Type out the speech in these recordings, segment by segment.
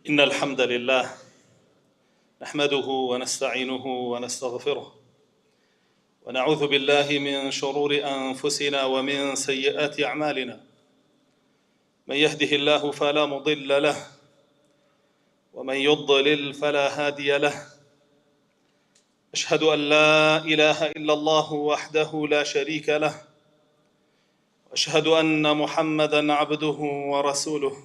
إن الحمد لله نحمده ونستعينه ونستغفره ونعوذ بالله من شرور أنفسنا ومن سيئات أعمالنا. من يهده الله فلا مضل له ومن يضلل فلا هادي له. أشهد أن لا إله إلا الله وحده لا شريك له، وأشهد أن محمدًا عبده ورسوله،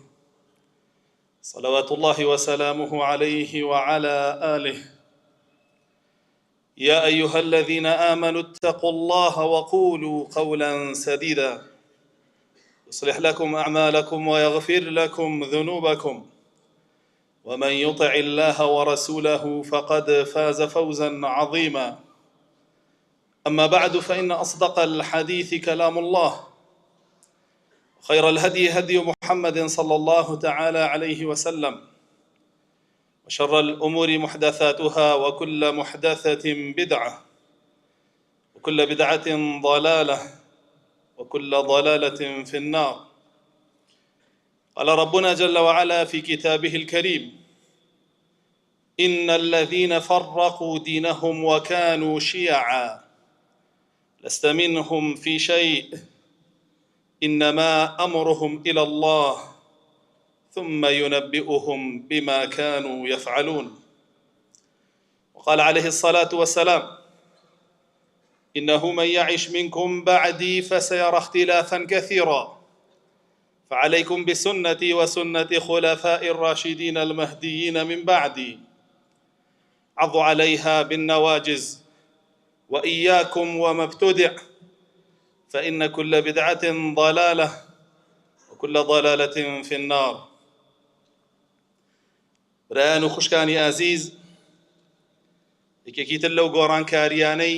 صلوات الله وسلامه عليه وعلى آله. يا أيها الذين آمنوا اتقوا الله وقولوا قولا سديدا يصلح لكم أعمالكم ويغفر لكم ذنوبكم، ومن يطع الله ورسوله فقد فاز فوزا عظيما. أما بعد، فإن أصدق الحديث كلام الله، خير الهدي هدي محمد صلى الله تعالى عليه وسلم، وشر الأمور محدثاتها، وكل محدثة بدعة، وكل بدعة ضلالة، وكل ضلالة في النار. قال ربنا جل وعلا في كتابه الكريم: إن الذين فرقوا دينهم وكانوا شيعا لست منهم في شيء إنما أمرهم إلى الله ثم ينبئهم بما كانوا يفعلون. وقال عليه الصلاة والسلام: إنه من يعش منكم بعدي فسيرى اختلافا كثيرا، فعليكم بسنتي وسنة خلفاء الراشدين المهديين من بعدي، عضوا عليها بالنواجذ، وإياكم وما ابتدع، فإن كل بدعة ضلالة، وكل ضلالة في النار. برایان و خوشکانی ئازیز، یەکێکی تر لەو گۆڕانکاریانەی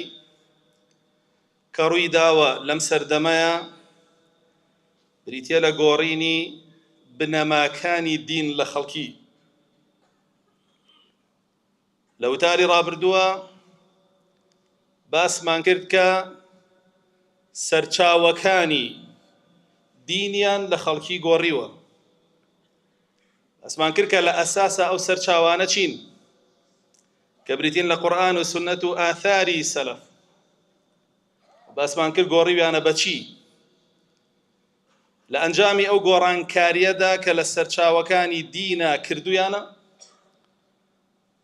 کە ڕووی داوە لەم سەردەمەیە بریتیە لە گۆڕینی بنەماکانی دین لە خەڵکی. لە وتاری ڕابردووە باسمان کرد کە سەرچاوەکانی دینیان لە خەڵکی گۆڕیوە. باسمان کرد کە لە ئەساسە ئەو سەرچاوانە چین کە بریتین لە قورئان و سنەت و ئاثاری سەلەف. باسمان کرد گۆڕیویانە بەچی. لە ئەنجامی ئەو گۆڕانکاریەدا کە لە سەرچاوەکانی دینە کردویانە،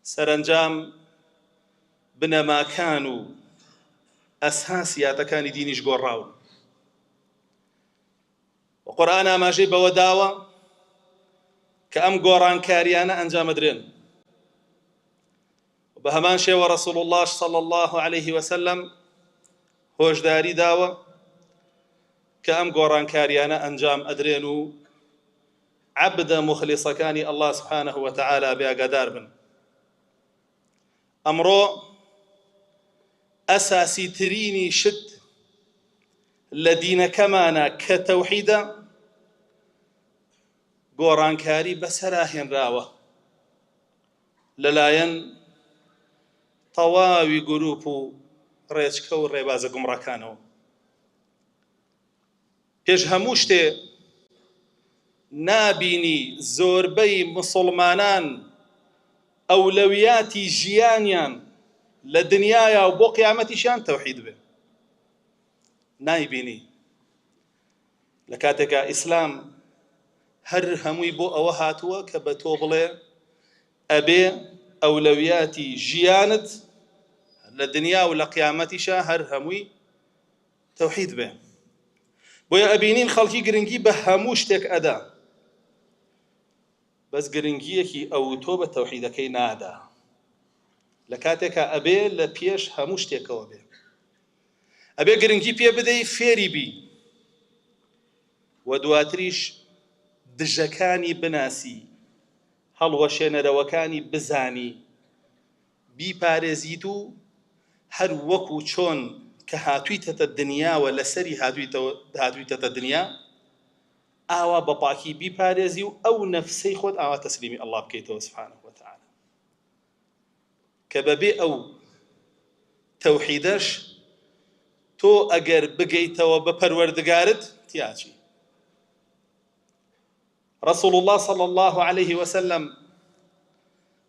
سەرنجام بنەماکان و ئەساسیاتەکانی دینیش گۆڕاون. و قورئان ئاماژەی بەوە داوە کە ئەم گۆڕانکاریانە ئەنجامەدرێن. بە هەمان شێوە ڕەسوڵ الله صلی الله عليه وسلم هۆشداری داوە کە ئەم گۆڕانکاریانە ئەنجام ئەدرێن و عەبدە مخلیسەکانی الله سبحانه وتعالى بێئاگادار بن. ئەمڕۆ ئەساسی ترینی شت لە دینەکەمانە کە تەوحیدە، گۆڕانکاری بەسەرا هێنراوە لەلایەن تەواوی گروپ و ڕێچکە و ڕێبازە گومڕەکانەوە. پێش هەموو شتێ نابینی زۆربەی مسڵمانان ئەولەویاتی ژیانیان لە دنیایە و بۆ قیامەتیشیان تەوحید بێ. نایبینی لە کاتێکە ئیسلام هەر هەمووی بۆ ئەوە هاتووە کە بە تۆ بڵێ ئەبێ ئەولەویاتی ژیانت لە دنیا و لە قیامەتیشە هەر هەمووی تەوحید بێ. بۆیە ئەبینین خەڵکی گرنگی بە هەموو شتێک ئەدا، بەس گرنگیەکی ئەو تۆ بە تەوحیدەکەی نادا لە کاتێکە ئەبێ لە پێش هەموو شتێکەوە بێ. ئەبێ گرنگی پێ بدەی فێری بی، و دواتریش دژەکانی بناسی، هەڵوەشێنەرەوەکانی بزانی، بیپارێزیت و هەر وەکو چۆن کە هاتوویتەتە دنیاوە لەسەری هاتوویتەتە دنیا، ئاوا بە پاکی بیپارێزی و ئەو نەفسەی خۆت ئاوا تەسلیمی ئەڵڵا بکەیتەوە سبحانه وتعالى، کە بەبێ ئەو تەوحیدەش تۆ ئەگەر بگەیتەوە بە پەروەردگارت تیاچی. رسول الله صلى الله عليه وسلم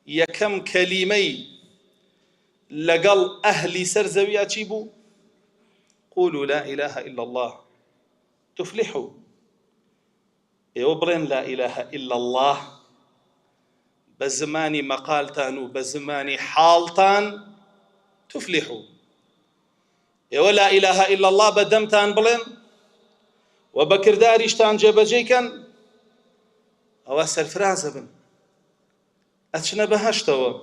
يكم كلمي لقل أهل سرزويا تشيبو قولوا لا إله إلا الله تفلحوا. يوبرن لا إله إلا الله بزماني مقالتان وبزماني حالتان تفلحوا. ولا إله إلا الله بدمتان بلن وبكرداريشتان جبجيكن أو سرفراز بن أتشنا بهشتوا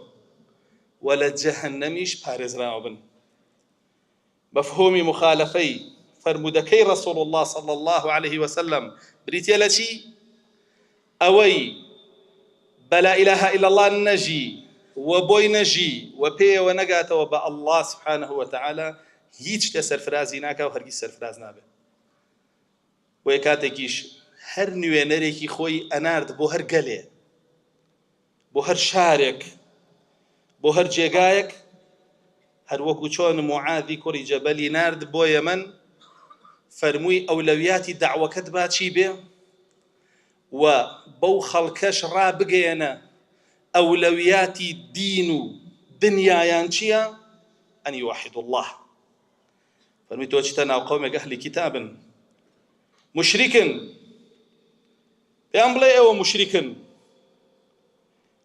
ولا جهنميش بارزراو بن. مفهومي مخالفي فرمودكي رسول الله صلى الله عليه وسلم بريتيالتي أوي بلا إله إلا الله نجي وبوي نجي وبي ونقات وبا الله سبحانه وتعالى هيج تسرفرازي ناكا وهرقي سرفراز نابه. ويكاتكيش هر نوێنەرێکی خۆی ئەنارد بۆ هەر گەلێ بۆ هەر شارێک بۆ هەر جێگایەک هەر وەکو چۆن معاذی کوڕی جەبەلی نارد بۆ یەمەن فەرمووی ئەولەویاتی داعوەکەت با چی بێ و بەو خەڵکەش ڕابگەیەنە ئەولەویاتی دین و دنیایان چییە ئەن یوحیدوا الله. فەرمووی تۆ چیتە ناو قەومێک ئەهلی کیتابن مشركن پێیان بڵێ ئێوە مشركن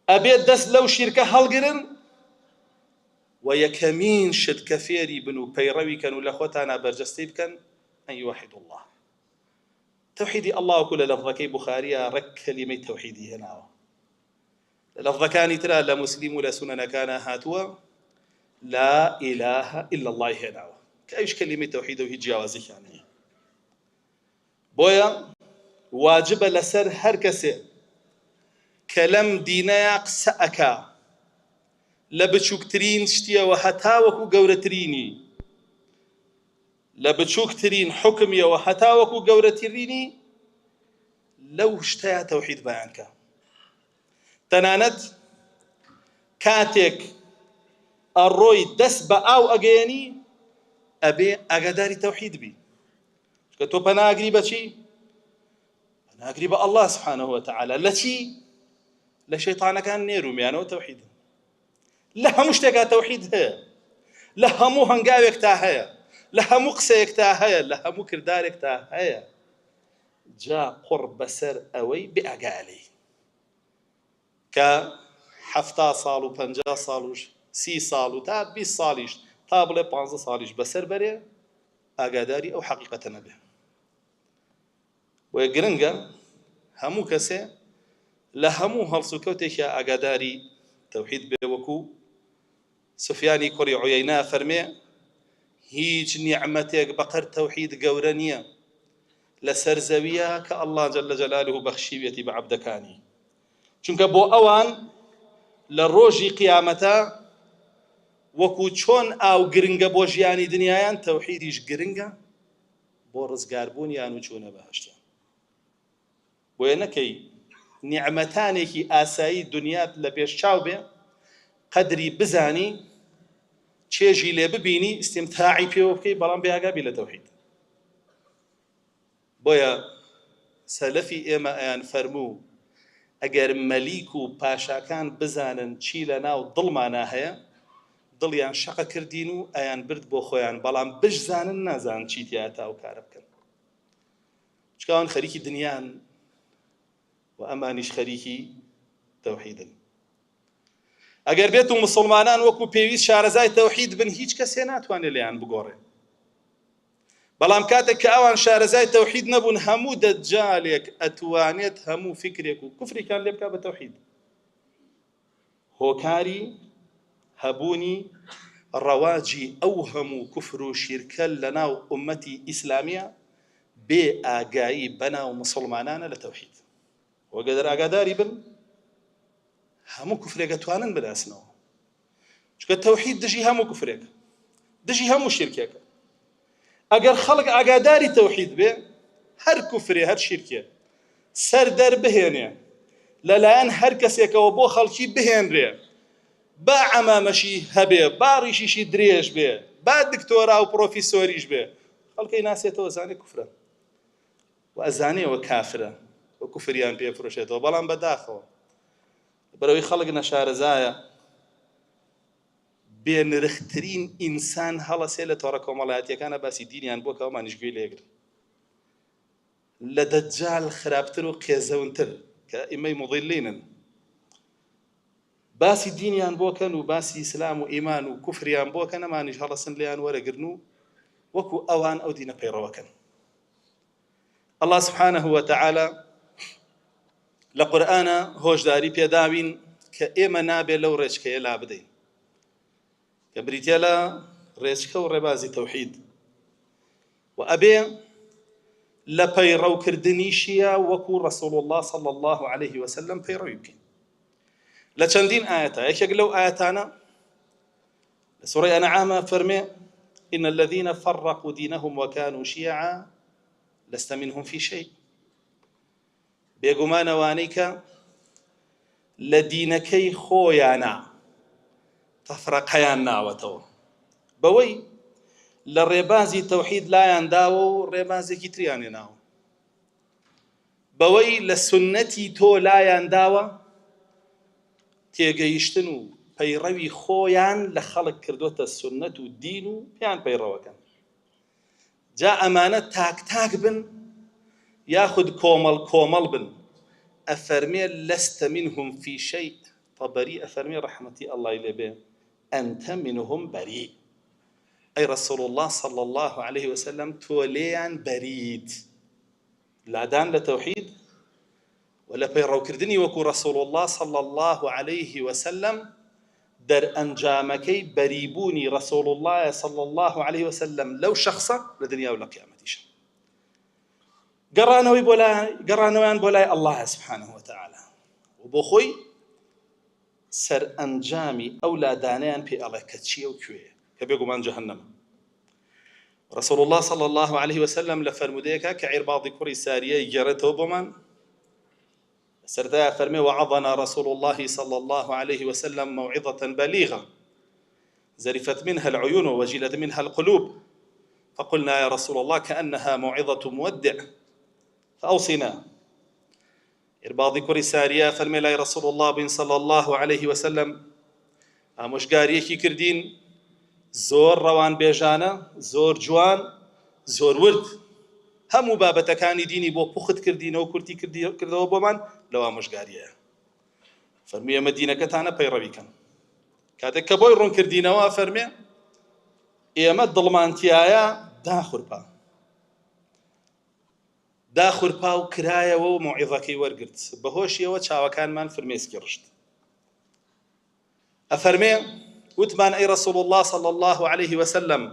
ئەبێت دەست لەو شیرکە هەڵگرن و یەکەمین شت کە فێری بن و پەیڕەوی کەن و لە خۆتانە بەرجەستەی بکەن ئەن یوحیدوا الله. تەوحیدی ئەڵڵا وەکو لە لەفظەکەی بوخاریە ڕەک کەلیمەی تەوحیدی هێناوە. لە لەفظەکانی ترا لە موسلیم و لە سونەنەکانە هاتووە لا إله إلا الله هێناوە کە ئەویش کەلیمەی تەوحیدە و هیچ جیاوازییان نییە. بۆیە واجبە لەسەر هەر کەسێ کە لەم دینەیە قسە ئەکا لە بچووکترین شتیەوە هەتا وەکو گەورەترینی لە بچووکترین حکمیەوە هەتا وەکو گەورەترینی لەو شتەیە تەوحید بەیانکە. تەنانەت کاتێک ئەڕۆی دەست بە ئاو ئەگەیەنی ئەبێ ئاگاداری تەوحید بی کە تۆ پەناگری بە چی؟ پەناگری بە ئەڵڵا سبحانه وتعالى لە چی؟ لە شەیطانەکان نێرومیانەوە تەوحید لە هەموو شتێکا تەوحید هەیە لە هەموو هەنگاوێک تا هەیە لە هەموو قسەیەک تا هەیە لە هەموو کردارێک تا هەیە جا قڕ بەسەر ئەوەی بئاگالەی کە 70 ساڵ و 50 ساڵ و 30 ساڵ و تا 20 ساڵیش تا بڵێ 15 ساڵیش بەسەر بەرێ ئاگاداری ئەو حەقیقەتە نەبێ. بۆیە گرنگە هەموو کەسێ لە هەموو هەڵسوکەوتێکە ئاگاداری تەوحید بێ. وەکو سفیانی کوڕی عویەینە فەرمێ هیچ نیعمەتێک بەقەر تەوحید گەورە نییە لەسەر زەویە کە ئەڵڵا جەل جەلالوه بەخشیوێتی بە عەبدەکانی، چونکە بۆ ئەوان لە ڕۆژی قیامەتە وەکو چۆن ئاو گرنگە بۆ ژیانی دنیایان تەوحیدیش گرنگە بۆ ڕزگاربوونیان و چوونە بەهەشتیان. بۆیە نەکەی نیعمەتانێکی ئاسایی دنیات لە پێش چاو بێ قەدری بزانی چێژی لێ ببینی ئیستیمتاعی پێوە بکەی بەڵام بێئاگابی لە تەوحید. بۆیە سەلەفی ئێمە ئەیان فەرموو ئەگەر مەلیک و پاشاکان بزانن چی لە ناو دڵمانە هەیە دڵیان شەقە کردین و ئەیان برد بۆ خۆیان، بەڵام بشزانن نازان چی تیا تا و کارە بکەن. چکە ئەوان خەریکی دنیان و ئەمانیش خەریکی تەوحیدن. ئەگەر بێت و مسلمانان وەکو پێویست شارەزای تەوحید بن هیچ کەسێ ناتوانێت لێیان بگۆڕێ، بەڵام کاتێک کە ئەوان شارەزای تەوحید نەبوون هەموو دەجالێک ئەتوانێت هەموو فکرێک و کوفرێکیان لێ بکا بە تەوحید. هۆکاری هەبوونی ڕەواجی ئەو هەموو کوفر و شیرکە لە ناو ئومەتی ئیسلامیە بێ ئاگایی بەناو مسلمانانە لە تەوحید. وەگەر ئاگاداری بن هەموو کوفرێک ئەتوانن بناسنەوە، چونکە تەوحید دژی هەموو کوفرێک دژی هەموو شیرکێکە. ئەگەر خەڵک ئاگاداری تەوحید بێ هەر کوفرێ هەر شیرکێ سەردەر بهێنێ لەلایەن هەر کەسێکەوە بۆ خەڵکی بهێنرێ، با عەمامەشی هەبێ با ڕیشیشی درێژ بێ با دکتۆرا و پرۆفیسۆریش بێ خەڵکەی ناسێتەوە زانێ کوفرە و ئەزانێەوە کافرە و کوفریان پێفرۆشێتەوە، بەڵام بەداخەوە بەرەوەی خەڵک نەشارەزایە بێنرخترین ئینسان هەڵەسێ لە تۆڕە کۆمەڵایەتیەکانە باسی دینیان بۆ کە ئەومانیش گوێی لێگرن لە دەجال خراپتر و قێزەونتر کە ئیمەی مضلینن باسی دینیان بۆکەن و باسی ئیسلام و ئیمان و کوفریان بۆکەن ئەمانیش هەڵەسن لیان وەرەگرن و وەکو ئەوان ئەو دینە پەیڕەوەکەن. الله سبحانه وتعالى لە قورئانە هۆشداری پێداوین کە ئێمە نابێ لەو ڕێچکەیە لا بدەین کە بریتە لە ڕێچکە و ڕێبازی تەوحید و ئەبێ لە پەیڕەوکردنیشیە وەکو ڕەسوڵ الله صلى الله عليه وسلم پەیڕەوی بکەین. لە چەندین ئاەتە یەکێک لەو ئاەتانە لە سوورەی ئەنعامە فەرمێ إن الذين فرقوا دينهم وكانوا شيعا لست منهم في شيء بێگومانەوانەی کە لە دینەکەی خۆیانە تەفرەقەیان ناوەتەوە بەوەی لە ڕێبازی تەوحید لایان داوە و ڕێبازێکی تریان هێناوە بەوەی لە سونەتی تۆ لایان داوە تێگەیشتن و پەیڕەوی خۆیان لە خەڵک کردوتە سونەت و دین و پێیان پەیڕەوەکەن جا ئەمانە تاک تاک بن یاخود کۆمەڵ کۆمەڵ بن ئەفەرمێ لەستە منهم في شيء طبري ئەفەرمێ ڕەحمەتی ئەڵڵای لێبێ أنت منهم بريء أي رسول الله صلى الله عليه وسلم توليان بريد لادان لتوحيد ولا پەیڕەوکردنی وەکو رسول الله صلى الله عليه وسلم در ئەنجامەکەی بەریبوونی رسول الله صلى الله عليه وسلم لەو شخصە لە دنیا و لە قیامەتیشە گەڕانەوەیان بۆ لای الله سبحانه وتعالى و بۆ خۆی سەر ئەنجامی ئەو لادانەیان پێ ئەڵێ کە چییە و کوێیە کە بێگومان جەهەنەمە. رسول الله صلى الله عليه وسلم لە فەرمودەیەکە کە عیرباضی کوڕی ساریە گێڕێتەوە بۆمان سرداء فرمي وعظنا رسول الله صلى الله عليه وسلم موعظة بليغة زرفت منها العيون ووجلت منها القلوب فقلنا يا رسول الله كأنها موعظة مودع فأوصنا إرباضي كوري ساريا فرمي لا يا رسول الله بن صلى الله عليه وسلم مشقاريكي كردين زور روان بيجانا زور جوان زور ورد هەموو بابەتەکانی دینی بۆ پوخت کردینەوە کورتی کردەوە بۆمان لەوا مژگاریەیە فەرمی ئەمە دینەکەتانە پەیڕەویکەن کاتێک کە بۆی ڕوونکردینەوە فەرمێ ئێمە دڵمانتیایە داخورپا و کرایەوە و موعیظەکەی وەرگرت بەهۆشیەوە چاوەکانمان فرمێسکی ڕشت ئەفەرمێ وتمان ئەی ڕەسوڵ الله صلى الله عليه وسلم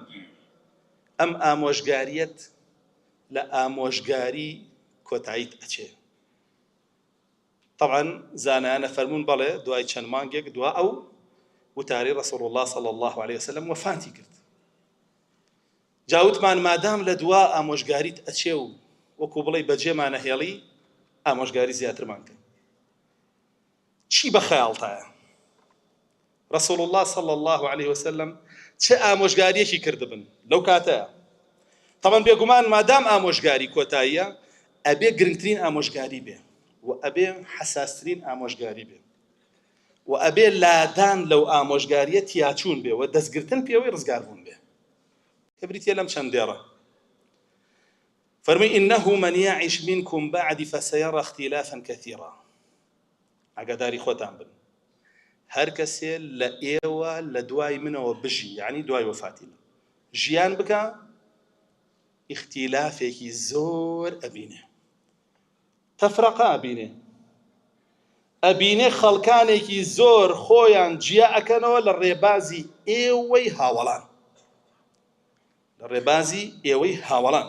ئەم ئامۆژگاریەت لە ئامۆژگاری کۆتاییت ئەچێ طبعا زانایانە فەرمون بەڵێ دوای چەند مانگێک دوا ئەو وتاری رسول الله صلى الله عليه وسلم وفاتی کرد جاوتمان مادام لە دوا ئامۆژگاریت ئەچێ و وەکو بڵێ بەجێمانە هێڵی ئامۆژگاری زیاترمان کرد چی بە خەیاڵتایە رسول الله صلى الله عليه وسلم چه ئامۆژگاریەکی کردبن لەو کاتەیە طبعا بێگومان مادام ئامۆژگاری کۆتاییە ئەبێ گرنگترین ئامۆژگاری بێ و ئەبێ حەساسترین ئامۆژگاری بێ و ئەبێ لادان لەو ئامۆژگاریە تیاچوون بێ و دەستگرتن پێوەی ڕزگاربوون بێ کە بریتە لەم چەندێڕە فەرمی إنه من يعش منكم بعد فسيرى اختلافا كثيرا ئاگاداری خۆتان بن هەر کەسێ لە ئێوە لە دوای منەوە بژی یعنی دوای وەفاتی ژیان بکە اختلافێکی زۆر ئەبینێ تەفرەقە ئەبینێ خەڵکانێکی زۆر خۆیان جیا ئەکەنەوە لە ڕێبازی ئێوەی هاوڵان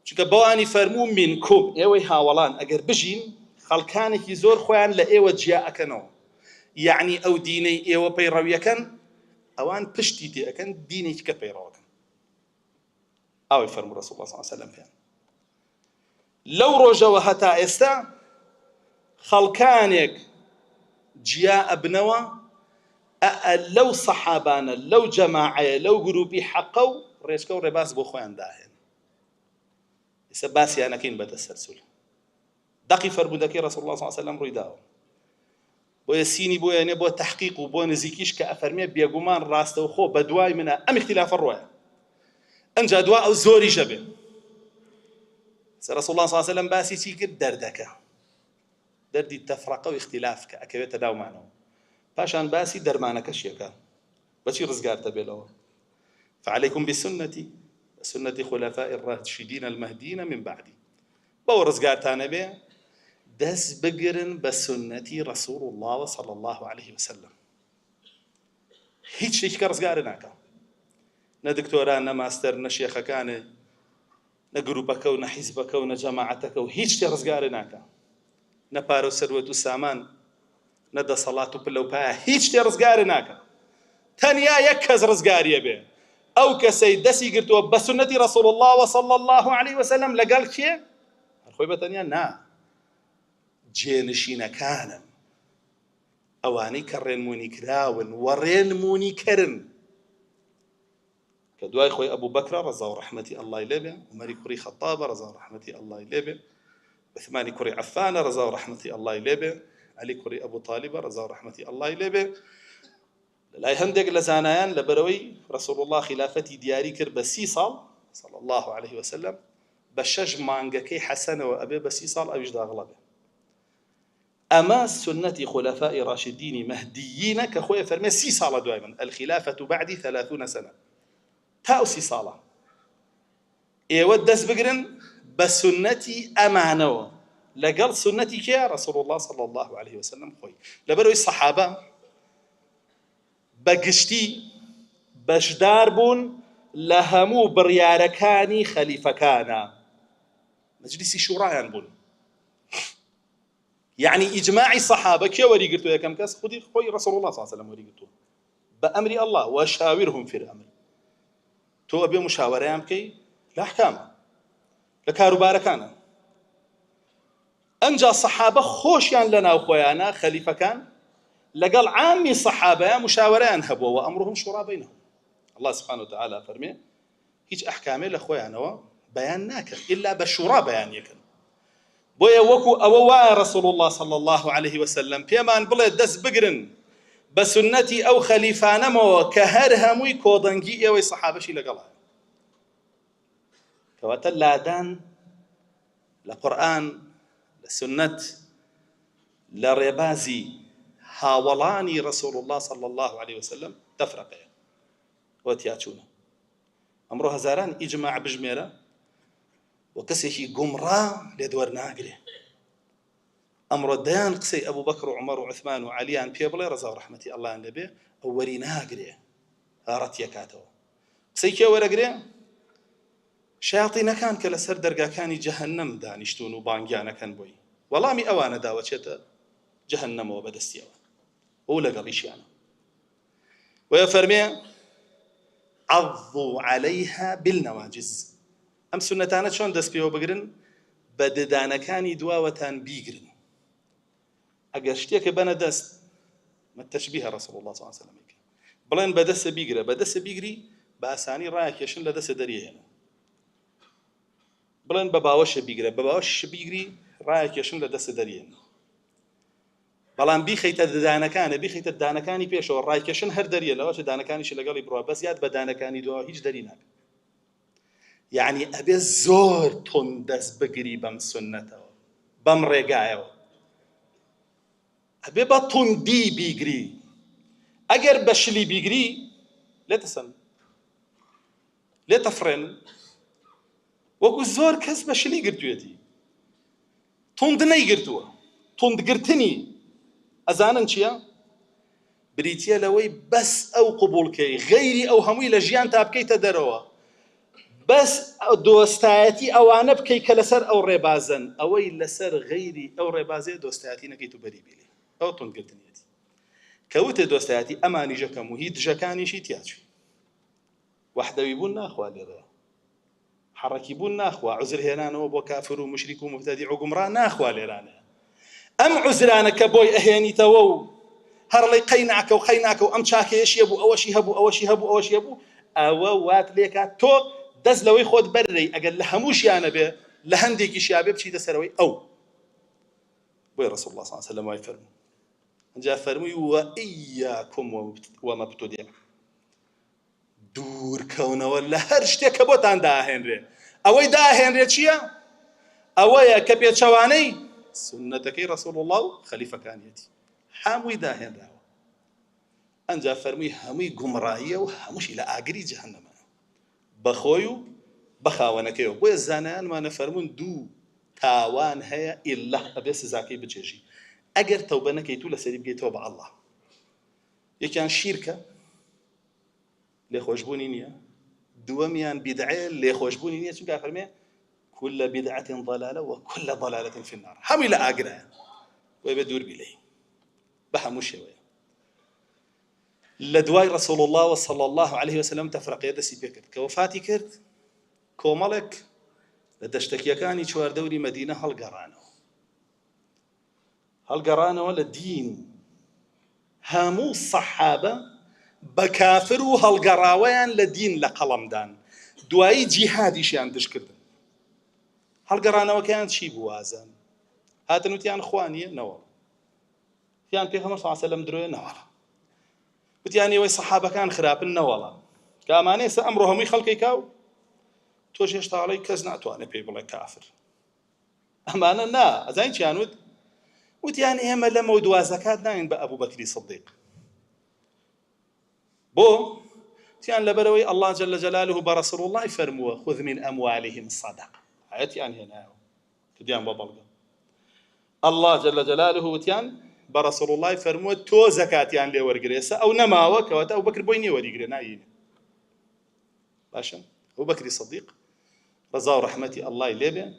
چونکە بەوانی فەرموو منکم ئێوەی هاوڵان ئەگەر بژین خەڵکانێکی زۆر خۆیان لە ئێوە جیا ئەکەنەوە یعنی ئەو دینەی ئێوە پەیڕەویەکەن ئەوان پشتی تێ ئەکەن دینێکی کە پەیڕەوەکەن ئەوەی فەرموو ڕەسوڵ الله صلی الله علیه وسلم پێیان لەو ڕۆژەوە هەتا ئێستا خەڵکانێک جیا ئەبنەوە لەو سەحابانە لەو جەماعەیە لەو گروپی حەقە و ڕێچکە و ڕێباز بۆ خۆیان داهێن ئێستا باسییانەکەین بەدەسەرسول دەقی فەرموودەکەی ڕەسوڵ الله صلی الله علیه وسلم ڕووی داوە بۆیە سینی بۆ یانێ بۆ تحقیق و بۆ نزیکیش کە ئەفەرمێ بێگومان ڕاستەوخۆ بە دوای منە ئەم اختلافە ڕۆیە ئەنجا دوا ئەو زۆریشە بێ رسول الله صلى الله عليه وسلم باسی چی کرد دەردەکە دەردی تەفرەقە و اختلاف کە ئەکەوێتە داومانەوە پاشان باسی دەرمانەکەشیەکە بەچی ڕزگارتە بێلەوە فعليكم بسنتي وسنة خلفاء الراشدين المهديين من بعدي بەو ڕزگارتانە بێ دەست بگرن بە سنەتی رسول الله صلى الله عليه وسلم هیچ شتێکی کە ڕزگارە ناکە نە دکتۆران نە ماستەر نە شێخەکانێ نە گروپەکە و نە حیزبەکە و نە جەماعەتەکە و هیچ شتێ ڕزگارە ناکە نە پارە و سەروەت و سامان نە دەسەڵات و پلە و پایە هیچ شتێ ڕزگارە ناکە تەنیا یەک کەس ڕزگاریە بێ ئەو کەسەی دەستی گرتووە بە سنەتی رسول الله صلى الله عليه وسلم لەگەڵ کێ خۆی بەتەنیا نا جێنشینەکانن ئەوانەی کە ڕێنمونی کراون و ڕێنمونی کردن کە دوای خۆی ئەبوو بەکرە ڕەزا و ڕەحمەتی ئەڵڵای لێ بێ عومەری کوڕی خەتابە ڕەزا و ڕەحمەتی ئەڵڵای لێ بێ عوسمانی کوڕی عەفانە ڕەزا و ڕەحمەتی ئەڵڵای لێ بێ عەلی کوڕی ئەبوو تاڵیبە ڕەزا و ڕەحمەتی ئەڵڵای لێ بێ لای هەندێک لە زانایان لەبەرەوەی رسول الله خلافەتی دیاری کرد بە 30 ساڵ صلى الله عليه وسلم بە 6 مانگەکەی حەسەنەوە ئەبێ بە 30 ساڵ ئەویش داغڵە بێ ئەمە سنەتی خلفاء راشدین مهدیینە کە خۆی فەرمێ 30 ساڵە دوای من الخلافة بعدي 30 سنة تا 30 ساڵە ئێوە دەست بگرن بە سنەتی ئەمانەوە لەگەڵ سنەتی کێ رسول الله صلى الله عليه وسلم خۆی لەبەرەوەی سەحابە بەگشتی بەشدار بوون لە هەموو بڕیارەکانی خەلیفەکانە مەجلیسی شوڕایان بوون يعني إجماعي صحابة كي وريقتو يا كم كاس خدي خوي رسول الله صلى الله عليه وسلم وريقتو بأمر الله وشاورهم في الأمر تو أبي مشاورة يمكي لأحكام لكاروبارة كان أنجا الصحابة خوشيان لنا وخويانا خليفة كان لقال عامي صحابة مشاورة هبوا وأمرهم شورى بينهم الله سبحانه وتعالى فرمي هيج أحكامي لأخويانا بيان ناكن إلا بشورى بيان يكن بۆیە وەکو ئەوە وایە رسول الله صلى الله عليه وسلم پێمان بڵێ دەست بگرن بە سنەتی ئەو خەلیفانەمەوە کە هەر هەمووی کۆدەنگی ئێوەی سەحابەشی لەگەڵە کەواتە لادان لە قورئان لە سنەت لە ڕێبازی هاوڵانی رسول الله صلى الله عليه وسلم تەفرەقەیە وەتیاچوونە ئەمڕۆ هەزاران ئیجماع بژمێرە وكسيشي قمرا لدور ناقري أمر الديان قسي أبو بكر وعمر وعثمان وعليان بيبلي رضا ورحمتي الله النبي أولي ناقري هارت يكاتو قسي كي ورقري شياطين كان كلا سر درقا كان جهنم دانشتون وبانقيانا كان بوي والله مي أوانا داوتشت جهنم وبدستي أوان أولا قليشيانا ويفرمي عضوا عليها بالنواجز ئەم سنەتانە چۆن دەست پێوە بگرن بە ددانەکانی دواوەتان بیگرن ئەگەر شتێکە بەنە دەست مەتەشبیه رسول الله صلى الله عليه وسلم بڵێن بەدەستە بیگرە بەدەستە بیگری بە ئاسانی ڕایەکێشن لە دەستە دەریێنە بڵێن بە باوەشە بیگرە بە باوەشە بیگری ڕایەکێشن لە دەستە دەریێنە بەڵام بیخەیتە ددانەکانە بیخەیتە ددانەکانی پێشەوە ڕایکێشن هەر دەریە لەوەشە دانەکانیشی لەگەڵی بڕوە بەس یاد بە دانەکانی دوا هیچ دەری ناکە يعني أبي زور تندس بقري بم سنته بم رجايو أبي بتندي بيجري أجر بشلي بيجري لا تسن لا تفرن وقو زور كس بشلي قرتو يدي تندني قرتو تند قرتني أزانا شيا بريتيا لوي بس أو قبول كي غيري أو همي لجيان تابكي تدروا بس دۆستایەتی ئەوانە بکەی کە لەسەر ئەو ڕێبازن ئەوەی لەسەر غەیری ئەو ڕێبازێ دۆستایەتی نەکەیت و بەری بێڵێ ئەو تونگرتنیەتی کەوتێ دۆستایەتی ئەمانی ژەکەم و هی دژەکانیشی تیاچوی وەحدەوی بوون ناخوا لێرە حەڕەکی بوون ناخوا عوزر هێنانەوە بۆ کافر و مشریک و مبتەدیع و گومڕا ناخوا لێرانە ئەم عوزرانە کە بۆی ئەهێنیتەوە و هەرڵی قەیناکە و خەیناکە و ئەم چاکەیەشیە بوو ئەوەشی هەبوو ئەوەشی هەبوو ئەوەشی هەبوو ئەوە وات لێکات تۆ دەست لەوەی خۆت بەرڕێی ئەگەر لە هەمووشیانە بێ لە هەندێکیشیا بێ بچیتە سەرەوەی ئەو بۆی ڕەسوڵ الله صلی الله علیه و سلم وای فەرموو جا فەرمووی وەئیاکم وەمەبتودع، دوورکەونەوە لە هەر شتێک کە بۆتان داهێنرێ. ئەوەی داهێنرێ چییە؟ ئەوەیە کە پێچەوانەی سنەتەکەی ڕەسوڵ الله و خەلیفەکانیەتی هەمووی داهێنراوە. ئەنجا فەرمووی هەمووی گومڕاییە و هەمووشی لە ئاگری جەهەنەمە، بەخۆی و بە خاوەنەکەیەوە. بۆیە زانایانمانە فەرموون دوو تاوان هەیە ئیلا ئەبێ سزاکەی بچێژی ئەگەر تەوبە نەکەیت و لەسەری بگەیتەوە بە ئەڵڵا. یەکیان شیرکە، لێخۆشبوونی نییە. دووەمیان بیدعەیە، لێخۆشبوونی نییە، چونکە فەرمێ كل بدعة ضلالة وكل ضلالة في النار. همي لا أقرأ ويبدور بلي بهمو شوية لدواي رسول الله صلى الله عليه وسلم تفرق يد سيبكر كوفاتي كرت كوملك لدشتكي كاني شوار دوري مدينة هالقرانو للدين هامو الصحابة بكافر هالقراوان لدين لقلمدان دواي جهادي شان دشكردن هەڵگەڕانەوە کەیان چی بوازن؟ هاتن وتیان خوانیە نەوەڵ، وتیان پێغەمبەر صلی الله علیه و سلم درۆیە نەوەڵە، وتیان ئێوەی سەحابەکان خراپن نەوەڵە، کە ئەمانەیە سە ئەمڕۆ هەمووی خەڵکی کاو تۆش هێشتا ئەڵێی کەس ناتوانێت پێی بڵێ کافر. ئەمانە نا ئەزانین چیان وت؟ وتیان ئێمە لەمە و دوازەکات ناین بە ئەبوو بەکری سیدیق. بۆ؟ وتیان لەبەرەوەی ئەڵڵا جەل جەلالوه بە ڕەسوڵ الله فەرمووە خذ من ئەموالهم صەدەقە، آياتيان هنا تديان بابلغا الله جل جلاله وتيان برسول الله فرموا تو زكاتيان لي ورغريسا او نماوه كوتا ابو بكر بويني ورغري نايين باشا ابو بكر الصديق رضا ورحمتي الله يلبه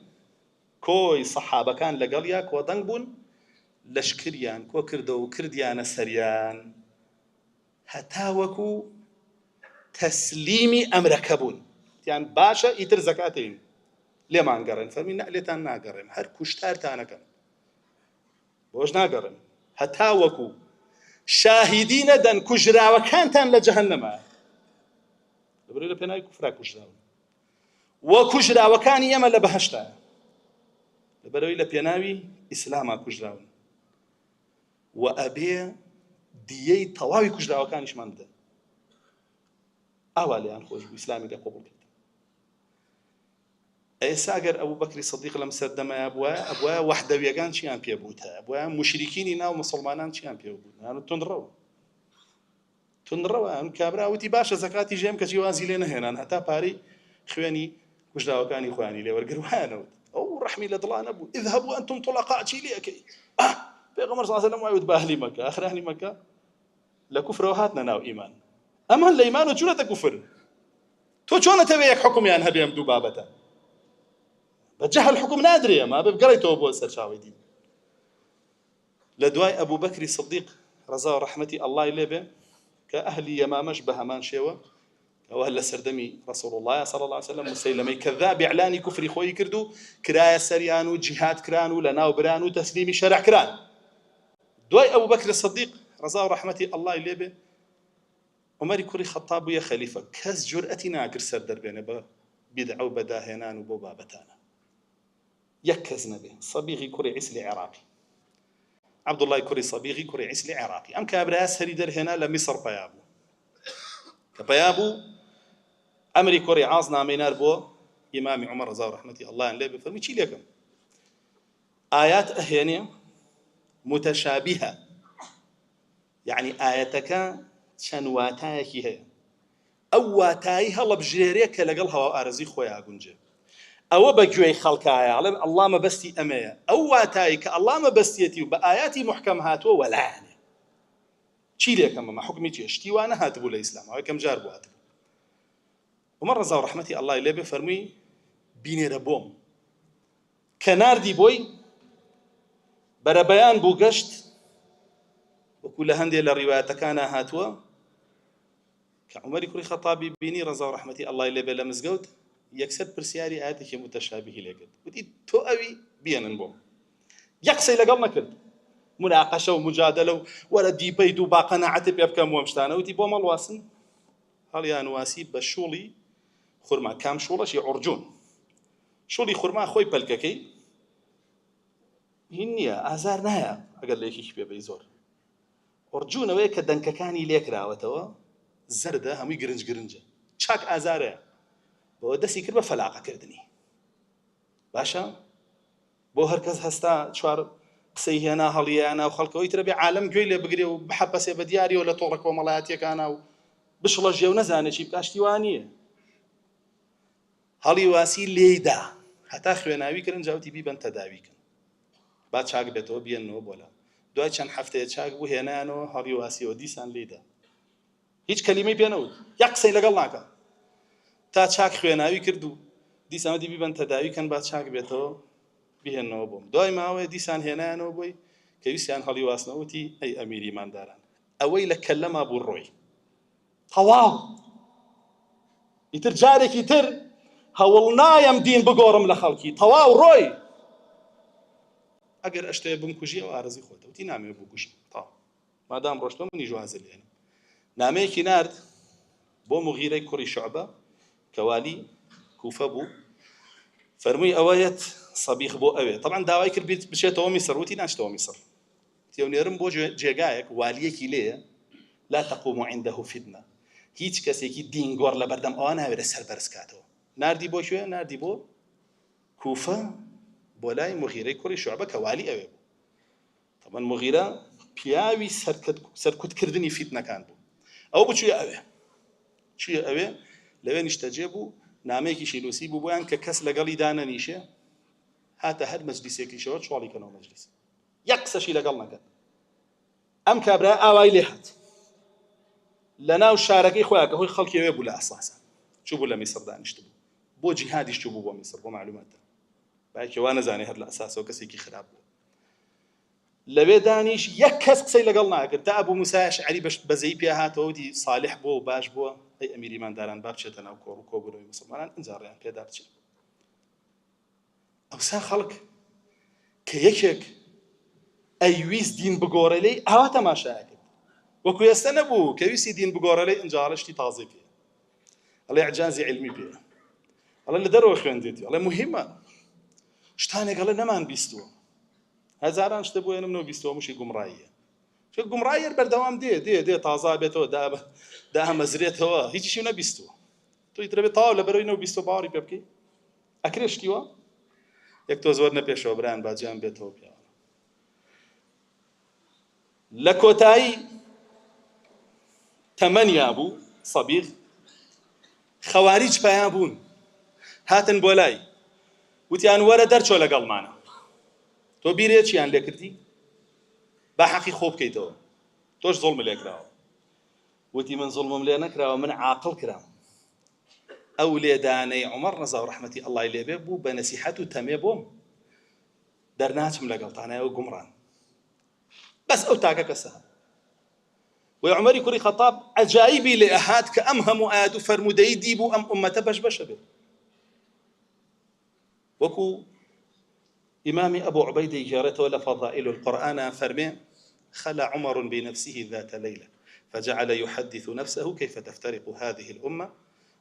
كوي صحابه كان لقليا كو دنبون لشكريان كو كردو كرديان سريان هتاوكو تسليمي امركبون يعني باشا يتر زكاتين لێمان گەڕێن. فەرمی نە لێتان ناگەڕێم، هەر کوشتارتانەکەم، بۆش ناگەڕێم، هەتا وەکو شاهیدی نەدەن کوژراوەکانتان لە جەهەنەمە. لەبەرەوەی لە پێناوی کوفرا کوژراون، وە کوژراوەکانی ئێمە لە بەهەشتایە، لەبەرەوەی لە پێناوی ئیسلاما کوژراون، و ئەبێ دیەی تەواوی کوژراوەکانیشمان بدەن. ئاوا لێیان خۆش بوو ئیسلامی لێ قبوڵ کرد. ئێستا ئەگەر ئەبوو بەکری سەدیق لەم سەردەمەیە ئەبوایە وەحدەویەکان چیان پێ بووتە، ئەبوایە موشریکینی ناو مسڵمانان چیان پێ بوو، یان تونڕەوە ئەم کابرا وتی باشە زەکاتی ژێم کەچی وازی لێ نەهێنان، هەتا پارەی خوێنی کوژراوەکانی خۆیانی لێ وەرگروایانەوت. ئەو ڕەحمی لە دڵا نەبوو. اذهبوا ئەنتم طلقاء چی لێکەی؟ پێغەمبەر صلی الله علیه و سلم وایوت بە ئەهلی مەکە، ئاخر ئەهلی مەکە لە کوفرەوە هاتنە ناو ئیمان. ئەمان لە ئیمان و چوونەتە کوفر. تۆ چۆنەتەوێ یەک حکمیان هەبێ ئەم دوو بابەتە؟ بجهل حكم نادري ما بقريته ابو السرشاويدين لدواي ابو بكر الصديق رضا رحمتي الله يلبه كاهلي يمامش بهمان شيوه واهل سردمي رسول الله صلى الله عليه وسلم مسيلمي كذاب اعلاني كفري خوي كردو كرايا سريان وجهاد كران ولنا وبران وتسليمي شرع كران دواي ابو بكر الصديق رضا رحمتي الله يلبه عمر كوري خطاب يا خليفه كز جرأتنا كرسر دربنا بدعه وبداهنان وبابتانا يكز نبي صبيغي كوري عسلي عراقي عبد الله كوري صبيغي كوري عسلي عراقي ام كابراس هريدر هنا لمصر بيابو كبيابو امري كوري عاصنا مينار بو امام عمر رضا رحمتي الله عليه بفرمي شي لكم ايات اهينيه متشابهه يعني اياتك شنواتاكي هي او واتاي هلا بجيريك لقلها ارزي خويا غنجه او بجوي خلقايا الله ما بستي اميا او واتايك الله ما بستيتي باياتي محكمات ولا يعني شي لكم ما حكمي تشتي وانا هاتبو الاسلام هاي كم جاربو هاتبو ومره زاو رحمتي الله يلبي فرمي بيني ربوم كنار دي بوي بربيان بوغشت وكل هندي الروايات كان هاتوا كعمر كوري خطابي بيني رضا رحمتي الله يلبي لمزقوت يكسر برسياري آتك متشابه لقد ودي تو أوي بيانا بوم يقصي لقلنا كرد مناقشة ومجادلة ولا دي بيدو باقنا عتب يبكى مومشتانا ودي بوم الواسن هل يا نواسي بشولي خرما كام شولا شي عرجون شولي خرما خوي بلككي هنيا أزار نهايا أقل ليكي كبير بيزور ئۆرجوونەوەی کە دەنکەکانی لێکراوەتەوە زەردە هەمووی گرنجە چاک ئازارەیە بۆ دەستی کرد بە فەلاقەکردنی باشە بۆ هەر کەس هەستا چوار قسەی هێنا هەڵیانە و خەڵکەوەی ترە بێ عالەم گوێی لێ بگرێ و بحەپەسێ بە دیاریەوە لە تۆڕە کۆمەڵایەتیەکانە و بشڵە ژێو نەزانێت چی بکاشتی وان نییە هەڵی واسی لێیدا هەتا خوێناوی کردن جاوتی بیبەن تەداویکن با چاک بێتەوە بێنەوە بۆلا دوای چەند هەفتەیە چاک بوو هێنانەوە هەڵی واسیەوە دیسان لێیدا هیچ کەلیمەی پێ نەوت یەک قسەی لەگەڵ ناکە تا چاک خوێناوی کرد و دیسان دی بیبەن تەداویکەن با چاک بێتەوە بهێنەوە بۆم دوای ماوەیە دیسان هێنانەوە بۆی کە ویسیان هەڵی واسنەوەتی ئەی ئەمیری مانداران ئەوەی لە کەلەما بوو ڕۆی تەواو ئیتر جارێکی تر هەوڵ نایەم دین بگۆڕم لە خەڵکی تەواو ڕۆی ئەگەر ئەشتەیە بمکوژی ئەو ئارەزی خۆتە وتی نامەوێت بکوژم تا مادام ڕۆشتم منی جوازە لێنم نامەیەکی نارد بۆ مغیرەی کوڕی شوعبە کە والی کوفە بوو فەرمووی ئەوەیەت سەبیخ بۆ ئەوێ طبعا داوای کرد بچێتەوە میسر وتی ناچێتەوە میسر تێونێرم بۆ جێگایەک والیەکی لێیە لا تقوم عنده فتنة هیچ کەسێکی دین گۆڕ لە بەردەم ئەوە ناوێرە سەربەرز کاتەوە ناردی بۆ کوێ ناردی بۆ کوفە بۆ لای مغیرەی کوڕی شوعبە کە والی ئەوێ بوو طبعا مغیرە پیاوی سەرکوتکردنی فیتنەکان بوو ئەو بچوویە ئەوێ چوویە ئەوێ لەوێ نیشتەجێ بوو نامەیەکی شیلوسی بوو بۆیان کە کەس لەگەڵی دانەنیشێ هاتە هەر مەجلیسێکیشەوە چۆڵی کەنەوە مەجلیس یەک قسەشی لەگەڵ نەکەن ئەم کابرا ئاوای لێ هات لە ناو شارەکەی خۆیان کە هۆی خەڵکی ئەوێ بوو لە ئەساسا چوو بوو لە میسر دانیشت بوو بۆ جیهادیش چوو بوو بۆ میسر بۆ معلوماتە باەکی وا نەزانێ هەر لە ئەساسەوە کەسێکی خراپ بوو لەوێ دانیش یەک کەس قسەی لەگەڵ ناکرد تا ئەبوو موسای ئەشعەری بەزەیی پێ هاتەوە وتی صالح بۆ و باش بووە ئەی ئەمیری مانداران با بچێتە ناو کۆڕ و کۆبوونەوەی موسڵمانان ئەنجاڕیان پێدا بچێت ئەوسا خەڵک کە یەکێک ئەیویست دین بگۆڕێ لێی ئاوا تەماشایە کرد وەکو ئێستا نەبوو کە ویستی دین بگۆڕێ لێی ئەنجاڵشتی تازەی پێ ئەڵێ ئەعجازی علمی پێ ئەڵێ لە دەرەوە خوێندێتی ئەڵێ موهیمە شتانێک ئەڵێ نەمان بیستووە هەزاران شتە بۆ ێنم نەوە بیستووە موشی گومڕاییە چون گومڕاییە بەردەوام دێ تازا بێتەوە داهەمەزرێتەوە هیچیشی نەبیستووە تۆی ترە بێت تاو لە بەرەوەی نەوە بیستوە باوەڕی پێ بکەی ئەکرێ شتیوە یەک تۆ زۆر نەپێشەوە برایان باجیان بێتەوە پیاوە لە کۆتایی تەمەنیا بوو سەبیغ خەواریج پایان بوون هاتن بۆ لای وتیان وەرە دەرچۆ لەگەڵمانە تۆ بیرێ چیان لێ کردی با حەقی خۆ بکەیتەوە تۆش زوڵم لێ کراوە وتی من زوڵمم لێ نەکراوە من عاقڵ کرام ئەو لێدانەی عومەر ڕەزا و ڕەحمەتی ئەڵڵای لێبێ بوو بە نەسیحەت و تەمێ بۆم دەرناچم لەگەڵتانایەوە گومڕان بەس ئەو تاکە کەسە وی عومەری کوڕی خەتاب عەجایبی لێ ئەهات کە ئەم هەموو ئایەت و فەرموودەی دیبوو ئەم ئوممەتە بەش بەشە بێت وەکو ئیمامی ئەبوو عوبەیدەی گێڕێتەوە لە فەضائیل القورئانە فەرمێ خلى عمر بنفسه ذات ليلة فجعل يحدث نفسه كيف تفترق هذه الأمة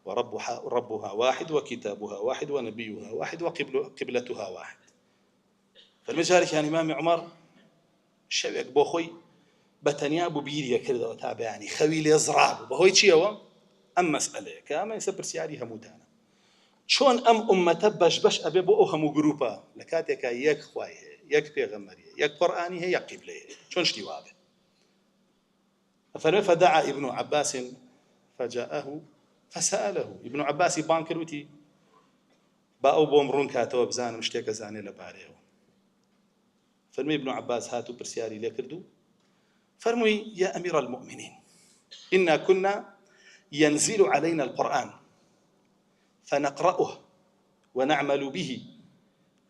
وربها واحد وكتابها واحد ونبيها واحد وقبلتها واحد فالمجارك يعني إمام عمر شوێک بۆ خۆی بەتەنیا بوو بیریە کردەوە تا بەیانی خەوی لێ زڕا بوو بەهۆی چیەوە ئەم مەسئلەیە کە ئەمە ئێستا پرسیاری هەمووتانە چۆن ئەم ئوممەتە بەش ئەبێ بۆ ئەو هەموو گروپە لە کاتێکە یەک خوای هەیە یەک پێغەمبەریە یەک قورئانی هەیە یەک قیبلەیە چۆن شتی وابێ فەرمێ فدعا ابن عباس فجاءه فسأله ابن عباسی بان کرد وتی با ئەو بۆم ڕوون کاتەوە بزانم شتێکە زانێ لەبارەیەوە فەرمی ابن عباس هاتو پرسیاری لێ کردو فەرمووی يا أمير المؤمنين إنا كنا ينزل علينا القرآن فنقرأه ونعمل به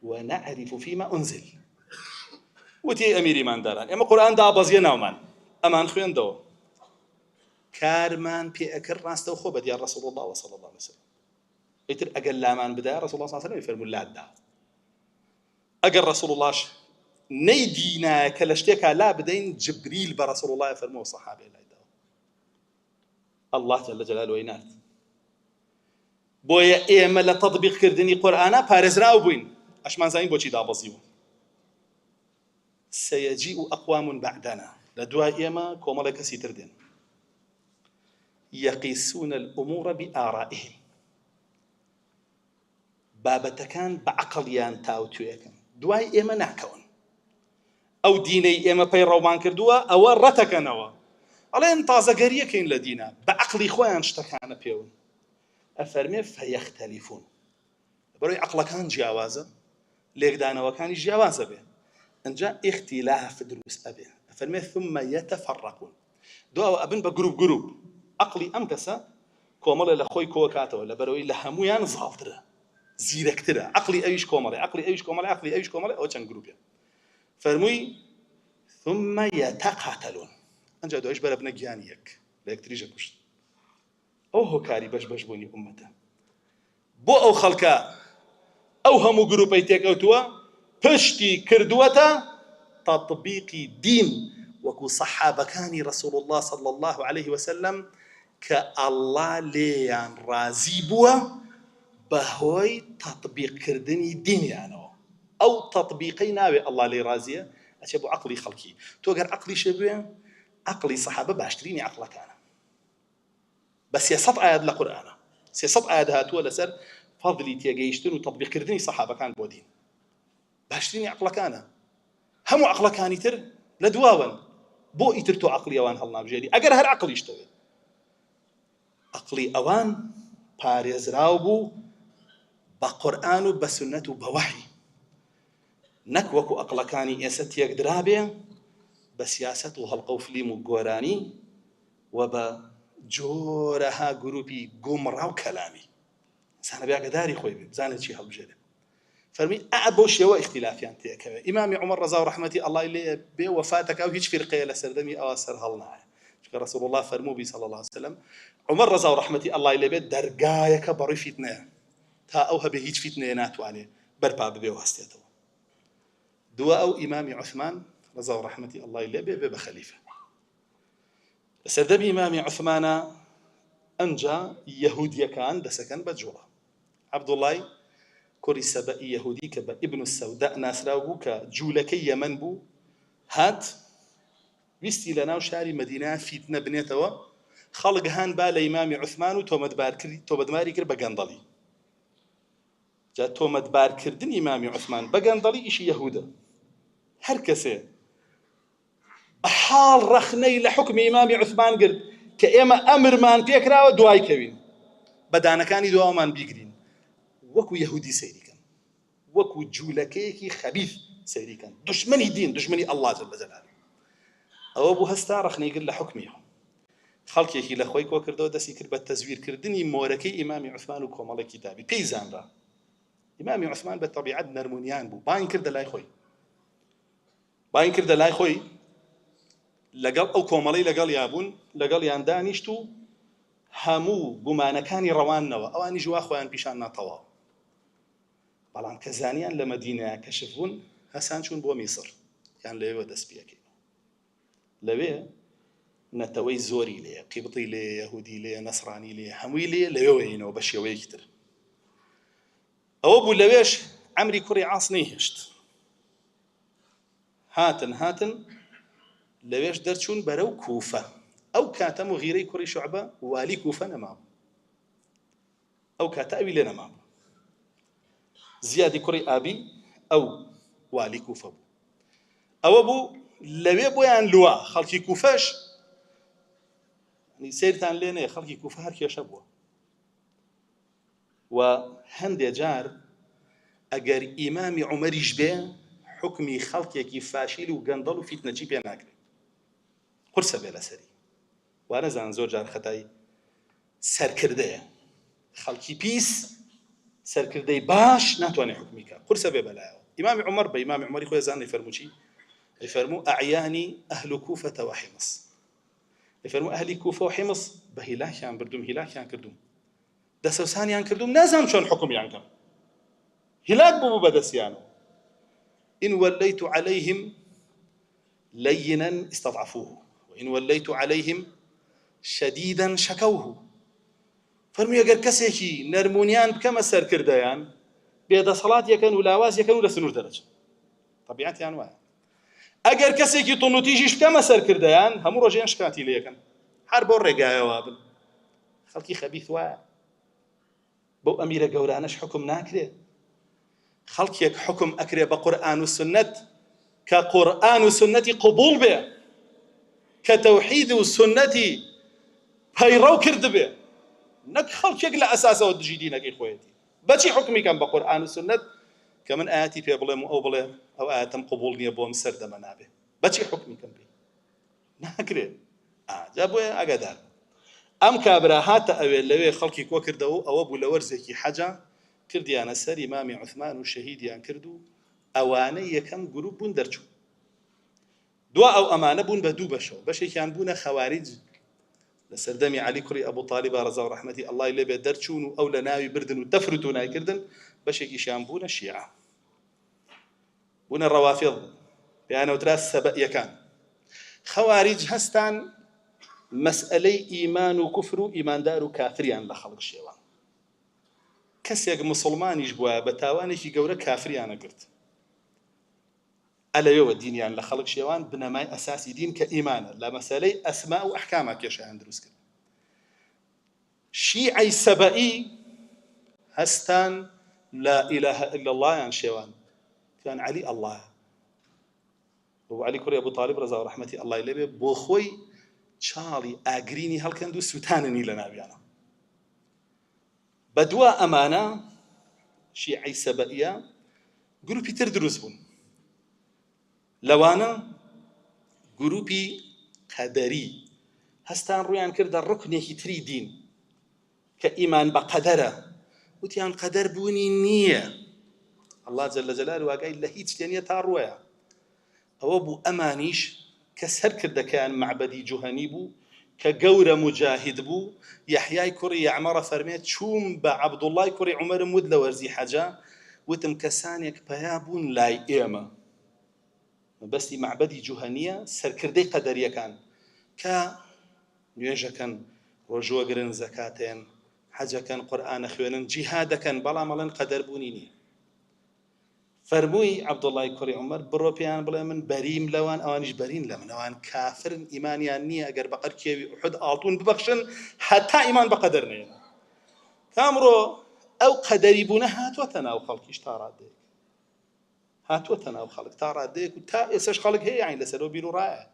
ونعرف فيما أنزل وتي أميري من داران أما قرآن دا بزينا ومن أمان خوين دو كارمان بي أكر راستو خوبة يا رسول الله صلى الله عليه وسلم يتر أقل لامان بدا رسول الله صلى الله عليه وسلم يفرموا لا دا أقل رسول الله نيدينا كلاشتيكا لا بدين جبريل برسول الله يفرموا صحابي لا دا الله جل جلاله وينات بۆیە ئێمە لە تەطبیقکردنی قورئانە پارێزراو بووین ئەشمان زانین بۆچی دابەزیوە سەیەجیء ئەقوام بعدنا لدواء إما كومالة كسي تردين يقيسون الأمور بآرائهم بابتكان بعقليان تاوتويكن دواء إما ناكون أو ديني إما بي رومان كردوا أو رتكنوا ألين تازەگەریە کەین لە دینە بە عەقڵی خۆیان شتەکانە پێون ئەفەرمێ فەیەختەلیفون بەڕۆی عەقڵەکان جیاوازە لێکدانەوەکانی جیاوازە بێ ئەنجا ئیختیلاف دروست ئەبێ ئەفەرمێ ثم یەتەفەڕەقون دوایەوە ئەبن بە گروپ عەقڵی ئەم کەسە کۆمەڵە لە خۆی کۆکاتەوە لەبەرەوەی لە هەمویان زاڵترە زیرەکترە عەقڵی ئەویش کۆمەڵێ عەقڵی ئەویش کۆمەڵێ عەقڵی ئەویش کۆمەڵێ ئەوە چەند گروپێ فەرمووی ثم یەتەقاتەلون ئەنجا دوایش بەرە بنە گیانی یەک لە یەکتریشە کوشت ئەو هۆکاری بەش بوونی ئومەتە بۆ ئەو خەڵکە ئەو هەموو گروپەی تێکەوتووە پشتی کردووەتە تەطبیقی دین وەکو سەحابەکانی ڕەسوڵ الله صلی الله عليه وسلم کە ئەڵڵا لێیان ڕازی بووە بەهۆی تەطبیقکردنی دینیانەوە ئەو تەطبیقەی ناوێ ئەڵڵا لێی ڕازیە ئەچێ بۆ عەقڵی خەڵکی تۆ گەر عەقڵیشە بوێ عقلي صحابة باشتريني عقلك أنا بس يسط آيات لقرآن سيسط آيات هاتوا لسر فضلي تيجيشتن وتطبيق كردني صحابة كان بودين باشتريني عقلك أنا هم عقلك كان يتر لدواون بو يترتو عقلي أوان هالنا بجيلي أجر هر عقلي يشتغل عقلي أوان باريز راوبو بقرآن وبسنة وبوحي نكوكو عقلكاني يست يقدرابه بسياسة وهلقة وفليم وقوراني وبجورها جروبي قمرة وكلامي إنسان بيا قداري خوي بزانة شيء هالبجرة فرمي أعبوش يوا اختلافيان تيكوا إمام عمر رضا ورحمتي الله اللي بوفاتك أو هيج فرقة لسردمي أو أسر هالنا رسول الله فرمو بي صلى الله عليه وسلم عمر رضا ورحمتي الله اللي بيت درجايك بري فتنة تا أوها بهيج فتنة ناتو عليه برباب بيوهستيته دواء أو إمام عثمان رضا ورحمتي الله اللي بي بخليفة سردم إمام عثمان أنجا يهودية كان دسكن بجورة عبد الله كوري سبئي يهودي كبا ابن السوداء ناس راوبو كجولكي يمن بو هات ويستي لنا وشاري مدينة فيتنا بنيتوا خلق هان بالا إمام عثمان وتومدماري كر بقندلي جاء تومدبار كردن إمام عثمان بقندلي إشي يهودا هركسي حال رخني لحكم إمام عثمان قرد كإما أمر مان بيكرا ودواي كوين بدانا كاني دوا مان بيقرين وكو يهودي سيري كان وكو جولكيكي خبيث سيري كان دشمني دين دشمني الله جل جلاله أو أبو هستا رخني قل لحكميهم خلقيكي لخوي كو كردو دسي كربت تزوير كردني موركي إمام عثمان وكومالي كتابي بيزان را إمام عثمان بالطبيعة نرمونيان بو باين كرد لاي خوي باين كرد لاي خوي لەگەڵ ئەو کۆمەڵەی لەگەڵ یابوون لەگەڵ یان دانیشت و هەموو گومانەکانی ڕەوانەوە ئەوانی ژوا خۆیان پیشان ناتەواو بەڵام کە زانیان لە مەدینەیە کەشف بوون هەسان چوون بۆ میسر یان لەوێ دەست پێکەین لەوێ نەتەوەی زۆری لێ قیبڵی لێ یەهودی لێ نەسڕانی لێ هەمووی لێ لەوێوەینەوە بە شێوەیەکی تر ئەوە بوو لەوێش عەمری کوڕی عاس نەیهێشت هاتن لەوێش دەرچوون بەرەو کوفە ئەو کاتە مغیرەی کوڕی شوعبە والی کوفە نەمابوو ئەو کاتە ئەوی لێ نەمابوو زیادی کوڕی ئابی ئەو والی کوفە بوو ئەوە بوو لەوێ بۆیان لوا خەڵکی کوفەش سیرتان لێ نەیە خەڵکی کوفە هەر کێشە بووە و هەندێک جار ئەگەر ئیمامی عومەریش بێ حکمی خەڵکێکی فاشیل و گەندەڵ و فیتنەچی پێ ناکرێت قرسە بێ لەسەری وانەزان زۆر جار خەتای سەرکردەیە خەڵکی پیس سەرکردەی باش ناتوانێت حکمی کات قرسە بێ بەلایەوە ئیمامی عومەر بە ئیمامی عومەری خۆی زان فەرموو چی فەرموو ئەعیانی ئەهل کوفە وحیمص فەرموو ئەهلی کوفە و حیمص بە هیلاکیان بردوم هیلاکیان کردوم دەسەوسانیان کردوم نازانم چۆن حکمیان کەم هیلاک بوو بەدەستیانەوە إن وليت عليهم لينا استضعفوه وإن وليت عليهم شديدا شكوه فرمي أجر كسيكي نرمونيان بكما سر كرديان بيد صلاة يكن ولاواز يكن ولا سنور درجة طبيعتي أنواع ئەگەر کەسێکی تونوتیژیش بکەمە سەرکردەیان هەموو ڕۆژیان شکاتی لێەکەن هەر بۆ ڕێگایەوە بن. خەڵکی خەبیث وایە بەو ئەمیرە گەورانەش حکم ناکرێت. خەڵکێک حکم ئەکرێ بە قورئان و سنەت کە قورئان و سنەتی قبوڵ بێ، کە تەوحید و سنەتی پەیڕەو کرد بێ، نەک خەڵکێک لە ئەساسەوە دژی دینەکەی خۆیەتی. بەچی حکمی کەم بە قورئان و سنەت کە من ئاەتی پێ بڵێم و ئەو بڵێ ئەو ئاەتەم قبوڵ نییە بۆم سەردەمە نابێ، بەچی حکمی کەم بێ ناکرێت. جا بۆیە ئەگەدار ئەم کابرا هاتە ئەوێ لەوێ خەڵکی کۆ کردەوە ئەوە بوو لە وەرزێکی حەجە کردیانە سەر ئیمامی عوثمان و شەهیدیان کرد و ئەوانە یەکەم گروپ بوون دەرچوو. دوا ئەو ئەمانە بوون بە دوو بەشەوە، بەشێکیان بوونە خەواریج لە سەردەمی عەلی کوڕی ئەبوو تاڵیبە ڕەزا و ڕەحمەتی ئەڵڵای لێبێ دەرچوون و ئەو لە ناوی بردن و تەفرت و نایکردن. بەشێکیشیان بوونە شیعە، بوونە ڕەوافیض، پێیانەوترا سەبەئیەکان. خەواریج هەستان مەسئلەی ئیمان و کوفر و ئیماندار و کافریان لە خەڵک شێوان. کەسێک مسڵمانیش بووە بە تاوانێکی گەورە کافریانە کرد، ئەلەوێوە دینیان لە خەڵک شێوان بنەمای ئەساسی دین کە ئیمانە لە مەسەلەی ئەسما و ئەحکامە کێشەیان دروست کرد. شیعەی سەبەئی هەستان لا ئیلاهە ئیلا اللهیان شێوان کەیان عەلی ئەڵڵایە. بۆ عەلی کوڕی ئەبوو تاڵیب ڕەزا و ڕەحمەتی ئەڵڵای لێبێ بۆ خۆی چاڵی ئاگرینی هەڵکەند و سوتاننی لە ناویانە. بە دووە ئەمانە شیعەی سەبەئیە گروپی تر دروست بوون، لەوانە گروپی قەدەری هەستان ڕوویان کردە ڕوکنێکی تری دین کە ئیمان بە قەدەرە، وتیان قەدەر بوونی نییە، ئەڵڵا جەلە جەلالوهو واگای لە هیچ شتێ نییە تا ڕوویە. ئەوە بوو ئەمانیش کە سەرکردەکەیان مەعبەدی جوهەنی بوو کە گەورە مجاهید بوو. یەحیای کوڕی یەعمەڕە فەرمێت چووم بە عەبدوڵڵای کوڕی عومەرم وت لە وەرزی حەجە، وتم کەسانێک پەیا بوون لای ئێمە مەبەستی مەعبەدی جوهەنیە سەرکردەی قەدەریەکان کە نوێژەکەن، ڕۆژوەگرن، زەکاتێن، حەجەکەن، قورئانە خوێنن، جیهادەکەن، بەڵام ئەڵێن قەدەر بوونی نییە. فەرمووی عەبدوڵڵای کوڕی عومەر بڕۆ پێیان بڵێ من بەریم لەوان، ئەوانیش بەرین لە من، ئەوان کافرن، ئیمانیان نییە، ئەگەر بەقەر کێوی ئوحود ئاڵتون ببەخشن هەتا ئیمان بە قەدەر نێن. کامڕۆ ئەو قەدەری بوونە هاتووەتە ناو خەڵکیش تا ڕادەیەک، هاتووەتە ناو خەڵک تا ڕادەیەک و تا ئێسەش خەڵک هەیە یانی لەسەرەوە بیر و ڕایە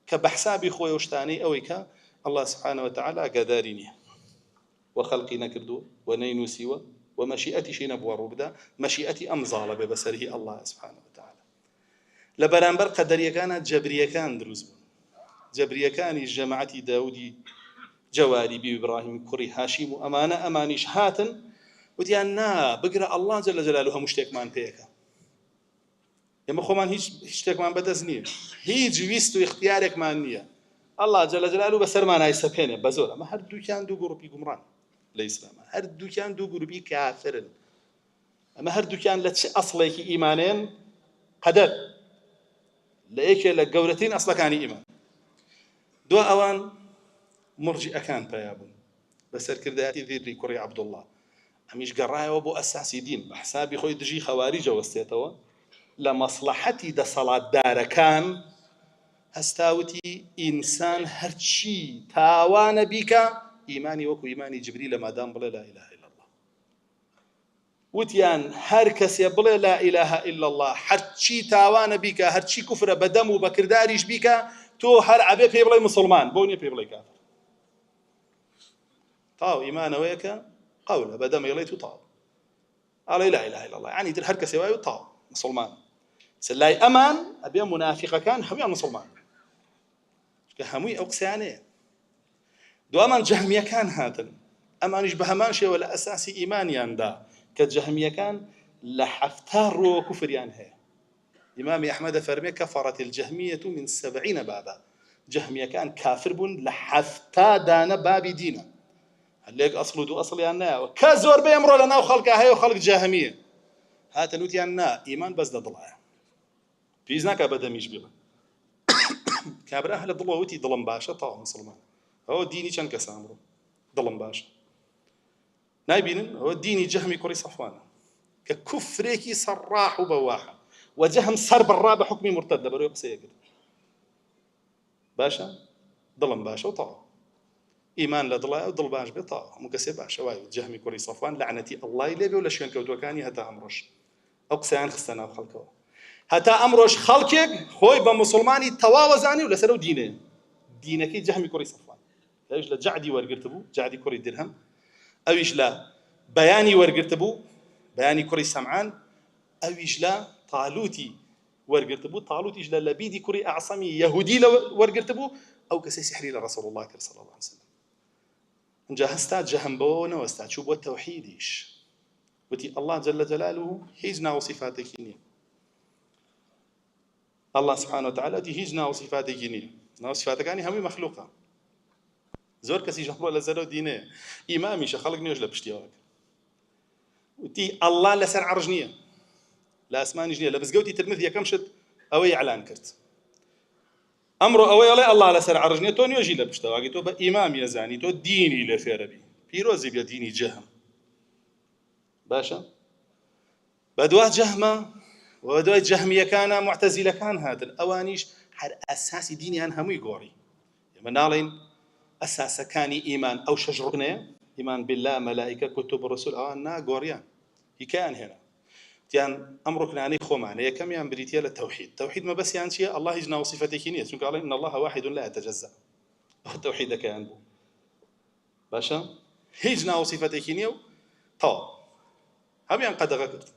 کە بە حسابی خۆی و شتانەی ئەوەی کە ئەڵڵا سوبحانەهو وتەعالا ئاگاداری نییە وە خەڵقی نەکردووە وە نەینووسیوە و مەشیئەتیشی نەبووە ڕووبدا، مەشیئەتی ئەمزاڵە بێ بەسەری ئەڵڵا سوبحانەهو وتەعالا. لە بەرامبەر قەدەریەکانە جەبریەکان دروست بوون. جەبریەکانی جەماعەتی داودی جەواری بی ئیبراهیم کوڕی هاشیم و ئەمانیش هاتن وتیان نا بگرە ئەڵڵا جەلە جەلالوهو هەموو شتێکمان پێیەکە، ئێمە خۆمان هیچ شتێکمان بەدەست نییە، هیچ ویست و اختیارێکمان نییە، ئەڵڵا جەلە جەلالوهو بەسەرمان هایسەپێنێ بە زۆر. ئەمە هەردووکیان دوو گروپی گومڕان لە ئیسلامە، هەردووکیان دوو گروپی کافرن. ئەمە هەردووکیان لە چ ئەسڵێکی ئیمانێن؟ قەدەر، لە یەکێ لە گەورەترین ئەسڵەکانی ئیمان. دوا ئەوان مرجئەکان پەیا بوون بە سەرکردایەتی ذیری کوڕی عەبدوڵڵا، ئەمیش گەڕایەوە بۆ ئەساسی دین بە حسابی خۆی دژی خەواریجە وەستێتەوە. لە مەسڵەحەتی دەسەڵاتدارەکان هەستاوتی ئینسان هەرچی تاوانە بیکە ئیمانی وەکو ئیمانی جبریلە مادام بڵێ لا ئیلاهە ئیلا الله. وتیان هەر کەسێ بڵێ لا ئیلاهە ئیلا الله هەرچی تاوانە بیکە، هەرچی کوفرە بەدەم و بە کرداریش بیکە، تۆ هەر عەبێ پێی بڵێ مسڵمان، بۆ نییە پێی بڵێ کافر. تاو ئیمانەوەیە کە قەولە بەدەم ئێڵێیت و تاو ئاڵێ لا ئیلاهە ئیلا الله، یعنی تر هەر کەسێ وایە و تاو مسلمان. سلای ئەمان ئەبێ منافقەکان هەموویان مسلمان کە هەمووی ئەو قسەیانەیە. دوامان جەهمیەکان هاتن، ئەمانیش بە هەمان شێوە لە ئەساسی ئیمانیاندا کە جەهمیەکان لە 70 ڕۆ کوفریان هەیە. ئیمامی ئەحمەدە فەرمێ کەفەڕەت الجەهمیەة من 70 بابا، جەهمیەکان کافر بوون لە 70 دانە بابی دینە، هەلێک ئەسڵ و دوو ئەسڵیان نایەوە کە زۆربەی ئەمڕۆ لە ناو خەڵکا هەیە و خەڵک جەهمیە. هاتن وتیان نا ئیمان بەس لە دڵایە، پێویست ناکا بەدەمیش بڵێ. کابرا هە لە دڵەوە وتی دڵم باشە تاو مسلمان. ئەوە دینی چەند کەسە ئەمڕۆ دڵم باشە نایبینن؟ ئەوە دینی جەهمی کوڕی سەفوانە کە کوفرێکی سەڕاح و بەواحە وجهم سر برا بحكم مرتد برو قسەیە کرد باشە دڵم باشە و تەواو ئیمان لە دڵایە و دڵ باش بێت تەواو هەموو کەسێ باشە وای جەهمی کوڕی سەفوان لەعنەتی ئەڵڵای لێبێ و لە شوێن کەوتوەکانی هەتا ئەمڕۆژ ئەو قسەیان خستە ناو خەڵکەوە هەتا ئەمڕۆژ خەڵکێک خۆی بە موسڵمانی تەواو زانی و لەسەر ئەو دینەیە دینەکەی جەهمی کوڕی سەفوان ئەویش لە جەعدی وەرگرت بوو جەعدی کوڕی درهەم ئەویش لە بەیانی وەرگرت بوو بەیانی کوڕی سەمعان ئەویش لە تاالوتی وەرگرت بوو تاالوتیش لە لەبیدی کوڕی ئەعسەمی یەهودی لە وەرگرت بوو ئەو کەسەی سحری لە ڕەسوڵ الله کرد صلی الله عليه وسلم اینجا هەستا جەهم بەوە نەوەستا چوو بۆ تەوحیدیش وتی الله جل جلاله هیچ ناو صفاتێکی نییە الله سبحانه وتعالى وتی هیچ ناو صفاتێکی نییە ناو صفاتەکانی هەمووی مەخلوقە زۆر کەسی ژەڕۆ لە زەرەوە دینەیە ئیمامیشە خەڵک نوێژ لە پشتیەوە وتی الله لەسەر عەرش نییە لە ئاسمانیش نییە لە بزگەوتی ترمذ یەکەم شت ئەوەی ئەعلان کرد ئەمڕۆ ئەوەی ئەڵێ الله لەسەر عەرش نییە تۆ نوێژی لە پشتەوە تۆ بە ئیمامی ئەزانی تۆ دینی لە فێرەبی پیرۆزی بێ دینی جەهم باشە بەدوا جەهمە وەدوای جەهمیەکانە معتەزیلەکان هاتن ئەوانیش هەر ئەساسی دینیان هەمووی گۆڕی ئێمە ناڵێن ئەساسەکانی ئیمان ئەو شەش ڕوکنەیە ئیمان بالله مەلائیکە کتوب ڕسول ئەوان ناگۆڕیان هیکیان هێنا تیان ئەم ڕوکنانەی خۆمانە یەکەمیان بریتیە لە تەوحید تەوحید مەبەستیان چییە الله هیچ ناو صفەتێکی نییە چونکە ئەڵێن إن الله واحد لا يتجزأ ئەو تەوحیدەکەیان بوو باشە هیچ ناو صفەتێکی نییە و تەواو هەموویان قەدەغە کرد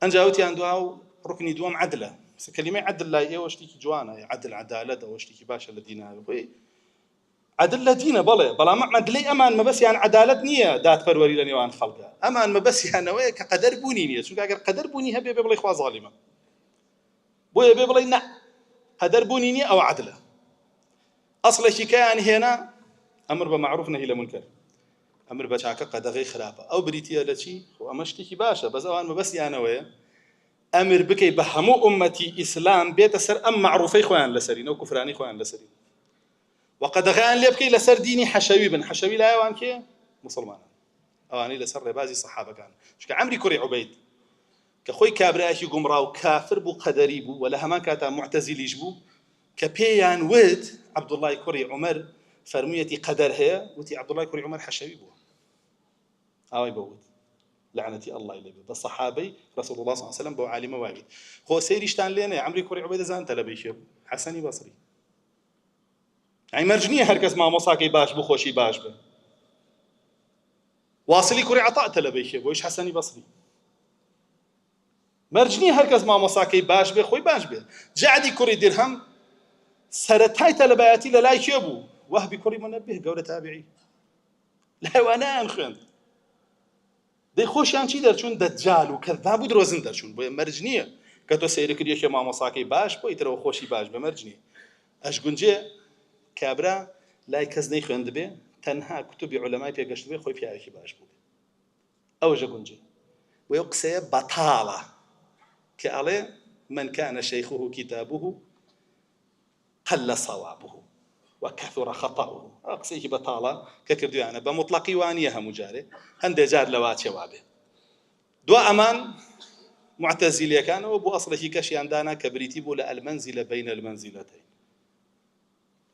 ئەنجا وتیان دواو ڕوکنی دووەم عەدلە کەلیمەی عەدل لای ئێوە شتێکی جوانە عەدل عەدالەت ئەوە شتێکی باشە لە دینە عەدل لە دینە بەڵێ بەڵام عەدلەی ئەمان مەبەستیان عەدالەت نییە دادپەروەری لە نێوان خەڵکە ئەمان مەبەستیانەوەیە کە قەدەر بوونی نییە چونکە ئەگەر قەدەر بوونی هەبێ بێ بڵێ خوا زاڵیمە بۆیە بێ بڵێ نە قەدەر بوونی نییە ئەوە عەدلە ئەسڵێکی کەیان هێنا ئەمر بە معروف نەهی لە مونکەر ئەمر بە چاکە قەدەغەی خراپە ئەو بریتیە لە چی خۆ ئەمە شتێکی باشە بەس ئەوان مەبەستیانەوەیە ئەمر بکەی بە هەموو ئومەتی ئیسلام بێتە سەر ئەم معروفەی خۆیان لەسەرین ئەو کوفرانی خۆیان لەسەرین وقەدەغەیان لێ بکەی لەسەر دینی حەشەوی بن حەشەوی لایەوان کێ مسلمانان ئەوانەی لەسەر ڕێبازی سەحابەکان چونکە عەمری کوڕی عوبەید کە خۆی کابرایەکی گومڕا و کافر بوو قەدەری بوو و لە هەمان کاتا معتەزیلیش بوو کە پێیان وت عەبدوڵڵای کوڕی عومەر فەرموویەتی قەدەر هەیە وتی عەبدوڵڵای کوڕی عومەر حەشەوی بووە ئاوای بەوت لعنەتی ئەڵڵای لێبێ بە سەحابەی ڕەسوڵ الله صلی الله علیه وسلم بۆ عالیمە وابی خۆ سەیریشتان لێ نەیە عەمری کوڕی عوبەید دەزانن تەلەبەی کێ بوو حەسەنی بەسری مەرج نییە هەر کەس مامۆساکەی باش بوو خۆشی باش بێ واصلی کوڕی عەطا تەلەبەی کێ بۆ ئیش حەسەنی بەسری مەرج نییە هەر کەس مامۆساکەی باش بێ خۆی باش بێ جەعدی کوڕی درهەم سەرەتای تەلەبایەتی لە لای کێ بوو وەهبی کوڕی مونەبیه گەورە تابعی لایوانیان خوێند دەی خۆشیان چی دەرچوون دەجال و کەذاب و درۆزن دەرچوون بۆیە مەرج نییە کە تۆ سەیری کردی یەکێ مامۆساکەی باش بۆ ئیترەوە خۆشی باش بێ مەرج نییە ئەشگونجێ کابرا لای کەس نەیخوێند بێ تەنها کتوبی عولەمای پێگەشت بێ خۆی پیاوێکی باش بوو ئەوەشە گونجێ وەیە قسەیە بەتاڵە کە ئەڵێ من كان شيخه كتابه قل صوابه وكثر خطأه قسەیەکی بەتاڵە کە کردویانە بە مطلقی وانیە هەموو جارێ هەندێک جار لەواتێ وابێ دوا ئەمان معتەزیلیەکانەوە بۆ ئەسڵێکی کەشیان دانا کە بریتی بوو لە ئەلمەنزیلە بەینە المەنزیلەتەین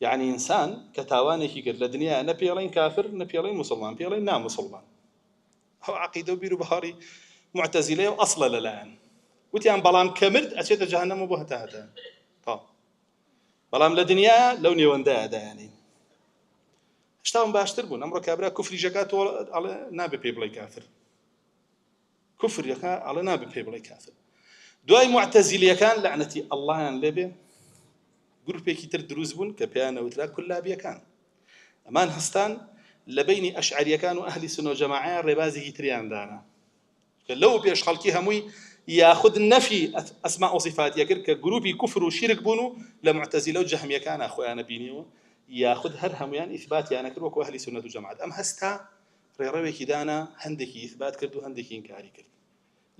یعنی ئینسان کە تاوانێکی کرد لە دنیا نە پێڵێن کافر نە پێڵێن موسڵمان پێڵێن ناموسڵمان ئەو عەقیدە و بیر و بەهاری معتەزیلەیە و ئەسڵە لەلایەن وتیان بەڵام کە مرد ئەچێتە جەهەنەم بۆ هەتا هەتا بەڵام لە دنیا لەو نێوەندایە دایانین هەشتاون باشتر بوون ئەمڕۆ کابرا کوفریشەکە تۆ ئەڵێ نابێ پێی بڵێ کافر کوفریەکە ئەڵێ نابێ پێی بڵێ کافر دوای معتەزیلیەکان لعنەتی ئەڵڵایان لێبێ گروپێکی تر دروست بوون کە پێیان ئەوترا کولابیەکان ئەمان هەستان لە بینی ئەشعەریەکان و ئەهلی سونە و جەماعەیان ڕێبازێکی تریان دانا کە لەو پێش خەڵکی هەمووی یاخود نەفی ئەسما و صفاتیە کرد کە گروپی کوفر و شیرک بوون و لە معتەزیلە و جەهمیەکانە خۆیانە بینیوە یاخود هەر هەمویان ئیثباتیانە کرد وەکو ئەهلی سونەت و جەماعەت ئەم هەستا ڕێڕەوێکی دانا هەندێکی ئیثبات کرد و هەندێکی ئینکاری کرد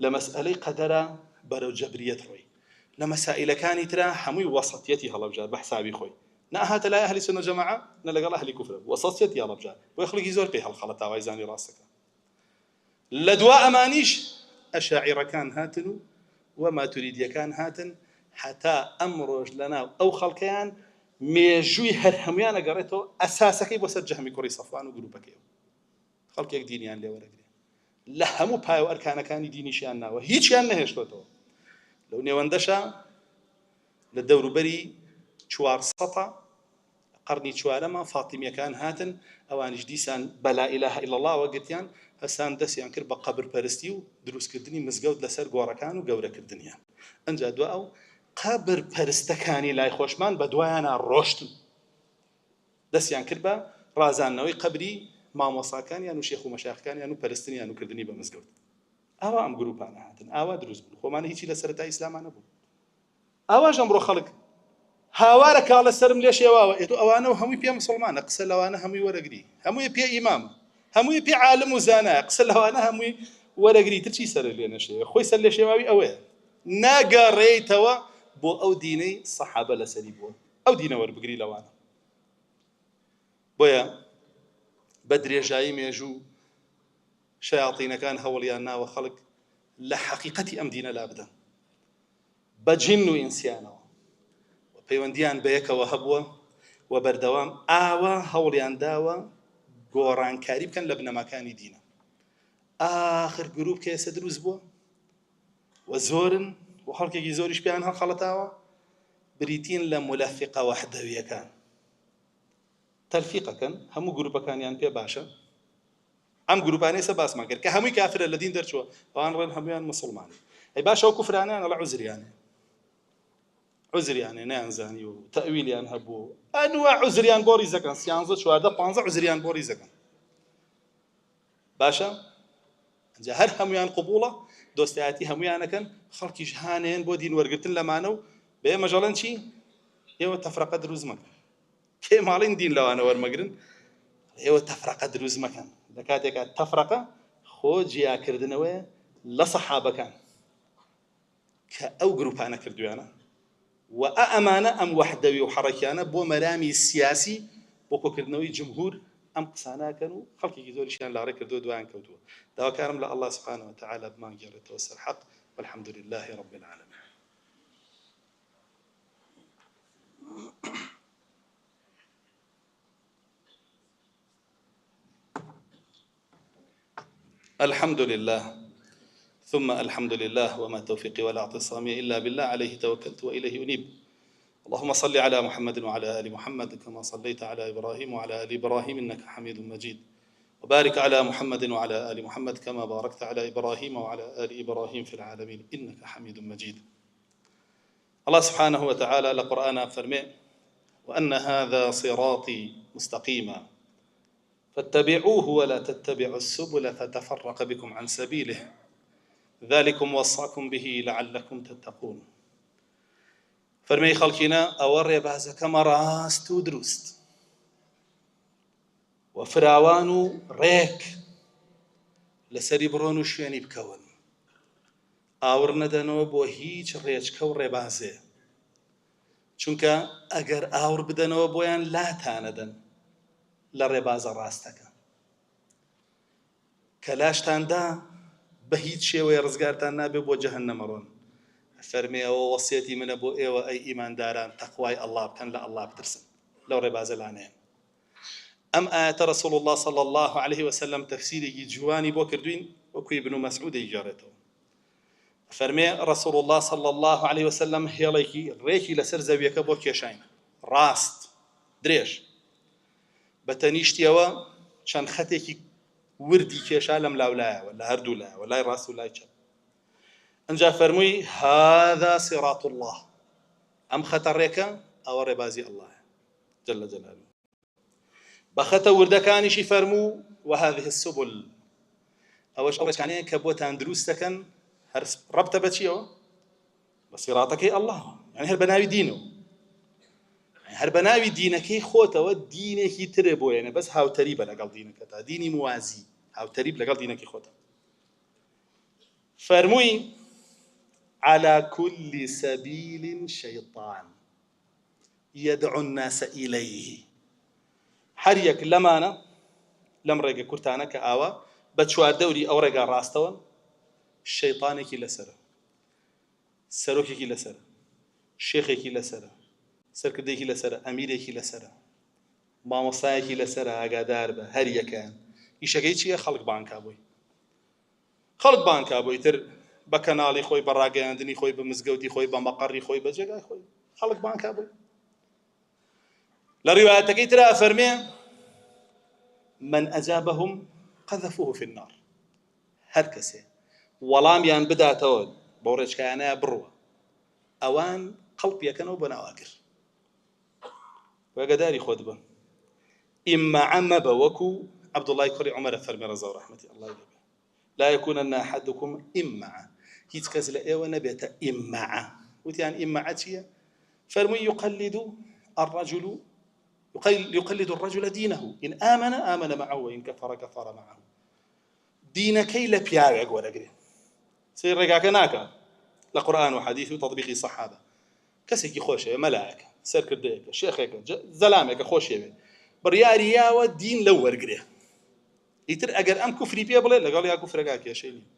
لە مەسئلەی قەدەرە بەرەو جەبریەت ڕۆی لە مەسائلەکانی ترا هەمووی وەسەطیەتی هەڵەبژار بە حسابی خۆی نەهاتە لای ئەهلی سونە و جەماعە نە لەگەڵ ئەهلی کوفر وەسەطیەتی هەڵەبژار بۆیە خەڵکی زۆر پێی هەڵخەڵە تاوای زانی ڕاستەکە لە دوا ئەمانیش ئەشاعیرەکان هاتن و وما تريديەکان هاتن حتا ئەم ڕۆژ لەناو ئەو خەڵکەیان مێژووی هەر هەمویان ئەگەڕێتەوە ئەساسەکەی بۆ سەر جەهمی کوڕی سەفوان و گروپەکەیەوە خەڵکێک دینیان لێ وەرەگرێ لە هەموو پایە و ئەرکانەکانی دینیشیان ناوە هیچیان نەهێشتۆتەوە لەو نێوەندەشە لە دەوروبەری 400 قرنی چوارەمە فاتیمیەکان هاتن ئەوانیش دیسان بەلا ئیلاهە ئیلا الله وەگرتیان هەسان دەستیان کرد بە قەبرپەرستی و دروستکردنی مزگەوت لەسەر گۆڕەکان و گەورەکردنیان ئەنجا دووە ئەو قەبرپەرستەکانی لای خۆشمان بە دوایانە ڕۆشتن دەستیان کرد بە ڕازاندنەوەی قەبری مامۆساکانیان و شێخ و مەشایخەکانیان و پەرستنیان و کردنی بە مزگەوت ئاوا ئەم گروپانە هاتن ئاوا دروست بوون خۆمانە هیچی لە سەرەتای ئیسلامان نەبوو ئاواش ئەمڕۆ خەڵک هاوارە کاڵە سرم لێ شێواوە ئێتۆ ئەوانە و هەمووی پێ مسڵمانە قسە لەوانە هەمووی وەرەگری هەمووی پێ ئیمامە هەمووی پێ عالم و زانایە قسە لەوانە هەمووی وەرەگری تر چی سەر لێ نەشێوێ خۆی سەر لێ شێواوی ئەوەیە ناگەڕێیتەوە بۆ ئەو دینەی سەحابە لەسەری بووە ئەو دینە وەربگری لەوانە بۆیە بە درێژایی مێژوو شەیاطینەکان هەوڵیان ناوە خەڵک لە حەقیقەتی ئەم دینە لا بدەن بە جین و ئینسیانەوە پەیوەندیان بە یەکەوە هەبووە و بەردەوام ئاوا هەوڵیان داوە گۆڕانکاری بکەن لە بنەماکانی دینە ئاخر گروپ کە ئێستا دروست بووە و زۆرن و خەڵکێکی زۆریش پێیان هەڵخەڵەتاوە بریتین لە مولەفقە وەحدەویەکان تەلفیقەکەن هەموو گروپەکانیان پێ باشە ئەم گروپانەی ئێستا باسمان کرد کە هەمووی کافرە لە دین دەرچووە ئەوان ڕێن هەمویان مسڵمانن ئەی باشە ئەو کوفرانیان لە عوزریانێ نەیانزانی و تەویلیان هەبوو ئەنواع عوزریان بۆ ڕیزەکەن 13 14 15 عوزریان بۆ ڕیزەکەن باشە ئەنجا هەر هەمویان قبوڵە دۆستایەتی هەمویانەکەن خەڵکیش هانێن بۆ دین وەرگرتن لەمانە و بە ئێمە ژەڵێن چی ئێوە تەفرەقە دروست مەکەن کێ ماڵین دین لەوانە وەرمەگرن ئێوە تەفرەقە دروست مەکەن لە کاتێکا تەفرەقە خۆ جیاکردنەوەیە لە سەحابەکان کە ئەو گروپانە کردویانە و ئەمانە ئەم وەحدەوی و حەڕەکیانە بۆ مەرامی سیاسی بۆ کۆکردنەوەی جمهور ئەم قساناکەن و خەڵکێکی زۆریشیان لاڕێ کردو دوایان کەوتووە داواکارم لە الله سبحانه وتعالى بمانگێڕێتەوە سەر حەق والحمد لله رب العالمين الحمد لله ثم الحمد لله وما توفيقي ولا اعتصامي إلا بالله عليه توكلت وإليه أنيب اللهم صل على محمد وعلى آل محمد كما صليت على إبراهيم وعلى آل إبراهيم إنك حميد مجيد وبارك على محمد وعلى آل محمد كما باركت على إبراهيم وعلى آل إبراهيم في العالمين إنك حميد مجيد الله سبحانه وتعالى لقرآن فرمي وأن هذا صراطي مستقيما فاتبعوه ولا تتبعوا السبل فتفرق بكم عن سبيله ذلكم وصاكم به لعلكم تتقون فرمي خلقنا أو ڕێبازەکە ڕاست و دروست و فراوان و ڕێک لەسەری بڕۆن و شوێنی بکەون ئاور نەدەنەوە بۆ هیچ ڕێچکە و ڕێبازێ چونکە ئەگەر ئاور بدەنەوە بۆیان لاتانەدەن لە ڕێبازە ڕاستەکە کە لاشتاندا بە هیچ شێوەیە ڕزگارتان نابێ بۆ جەهەنەمەڕۆن فەرمێ ئەوە وەسیەتی منە بۆ ئێوە ئەی ئیمانداران تەقوای ئەڵڵا بکەن لە ئەڵڵا بترسن لەو ڕێبازە لانەیەن ئەم ئاەتە رەسوڵ الله صلی الله عليه وسلم تەفسیرێکی جوانی بۆ کردوین وەکوی ابن مەسعود دەیگەڕێتەوە فەرمێ رەسوڵ الله صلی الله عليه وسلم هێڵێکی ڕێکی لەسەر زەویەکە بۆ کێشاین ڕاست درێژ بە تەنیشتیەوە چەند خەتێکی وردی کێشا لەم لاولایەوە لە هەردوو لایەوە لای ڕاست و لای چەپ ئەنجا فەرمووی هذا صراط الله ئەم خەتە ڕێکە ئەوە ڕێبازی ئەڵڵایە جل جلاله بە خەتە وردەکانیشی فەرموو وهذه السبل ئەوەش ئەو ڕێچکانەیە کە بۆتان دروست دەکەن هەر ڕەبتە بە چیەوە بە سیڕاتەکەی ئەڵڵا یعنی هەر بە ناوی دینەوە هەر بە ناوی دینەکەی خۆتەوە دینێکی ترێ بۆ یێنە بەس هاوتەری بە لەگەڵ دینەکەتا دینی موازی هاوتەری لەگەڵ دینەکەی خۆتە فەرمووی على كل سبيل شيطان يدعو الناس إليه هەر یەک لەمانە لەم ڕێگە کورتانە کە ئاوا بە چواردەوری ئەو ڕێگا ڕاستەوە شەیطانێکی لەسەرە سەرۆکێکی لەسەر، شێخێکی لەسەر، سەرکردێکی لەسەر، ئەمیرێکی لەسەر، مامۆستایەکی لەسەر، ئاگادار بە هەر یەکەیان. ئیشەکەی چییە؟ خەڵک بانکا بووی، خەڵک بانکا بووی تر بە کەناڵی خۆی، بە ڕاگەیاندنی خۆی، بە مزگەوتی خۆی، بە مەقەڕی خۆی، بە جێگای خۆی، خەڵک بانکا بووی. لە ڕیوایەتەکەی ترا فەرمێ من ئەجابەهم قەذەفوه فی النار، هەر کەسێ وەڵامیان بداتەوە بۆ ڕێچکایانەیە بڕوە، ئەوان قەڵب یەکەنەوە بۆ ناواگر. وەگەداری خۆت بە ئیممەعە مەبە، وەکو عەبدوڵڵای کوڕی عومەرە فەرمێ ڕەزا و ڕەحمەتی ئەڵڵای لێ بێ، لا یەکونەنە ئەحەدوکم ئیممەعە، هیچ کەس لە ئێوە نەبێتە ئیممەعە. وتیان ئیممەعە چییە؟ فەرمووی يقلد الرجل دينه إن آمن معه وإن كفر معه. دينكي لبياوێک وەرەگرێ، سەیری ڕێگاکە ناکە لە قورئان و حەدیث و تەطبیقی سەحابە. کەسێکی خۆشەوێ، مەلایەکە، سەرکردەیەکە، شێخێکە، زەلامێکە خۆشەوێ، بڕیاری یاوە دین لەو وەرگرێ. ئیتر ئەگەر ئەم کوفری پێ بڵێ لەگەڵ یا کوفرەکە کێشەی نییە،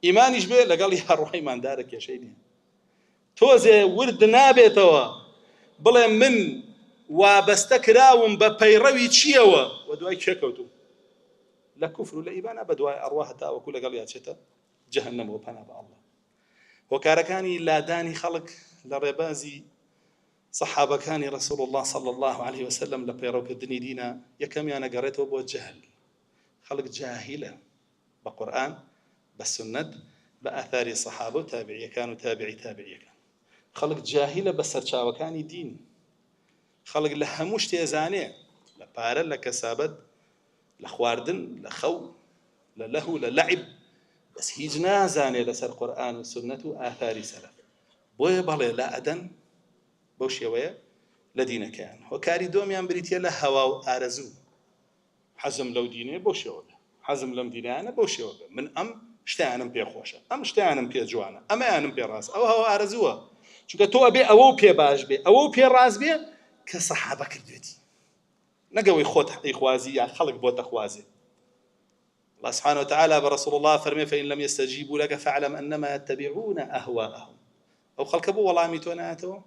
ئیمانیش بێ لەگەڵ یا ڕۆحی ئیماندارە کێشەی نییە. تۆزێ ورد نابێتەوە بڵێ من وابەستە کراوم بە پەیڕەوی چیەوە و دوای کێکەوتوم لە کوفر و لە ئیمانە، بە دوای ئەڕوا هەتاوەکو لەگەڵ یاچێتە جەهەنەمەوە، پەنا بە ئەڵڵا. هۆکارەکانی لادانی خەڵک لە ڕێبازی سەحابەکانی ڕەسوڵ الله صلی الله عليه وسلم لە پەیڕەوکردنی دینە، یەکەمیان ئەگەڕێتەوە بۆ جەهل. خەڵک جاهیلە بە قورئان، بە سنەت، بە ئاثاری سەحابە و تابعیەکان و تابعی تابعیەکان. خەڵک جاهیلە بە سەرچاوەکانی دین. خەڵک لە هەموو شتێ زانێ، لە پارە، لە کەسابەت، لە خواردن، لە خەو، لە لەهو، لە لەعب، بەس هیچ نازانێ لەسەر قورئان و سنەت و ئاثاری سەلەف. بۆیە بەڵێ لا ئەدەن بەو شێوەیە لە دینەکەیان. هۆکاری دۆمیان بریتیە لە هەوا و ئارەزوو. حەزم لەو دینێ بۆ شێوە بێ، حەزم لەم دینیانە بۆ شێوە بێ، من ئەم شتیانم پێ خۆشە، ئەم شتیانم پێ جوانە، ئەمەیانم پێ ڕاست. ئەوە هەوا ئارەزووە، چونکە تۆ ئەبێ ئەوە و پێ باش بێ، ئەوە و پێ ڕاست بێ کە سەحابە کردوێتی، نەگەوەی خۆت ئەیخوازی یا خەڵک بۆتە خوازێ. الله سبحانه وتعالى برسول الله فرمي فإن لم يستجيبوا لك فاعلم أنما يتبعون أهواءهم. أو خلق بو والله ميتوناتو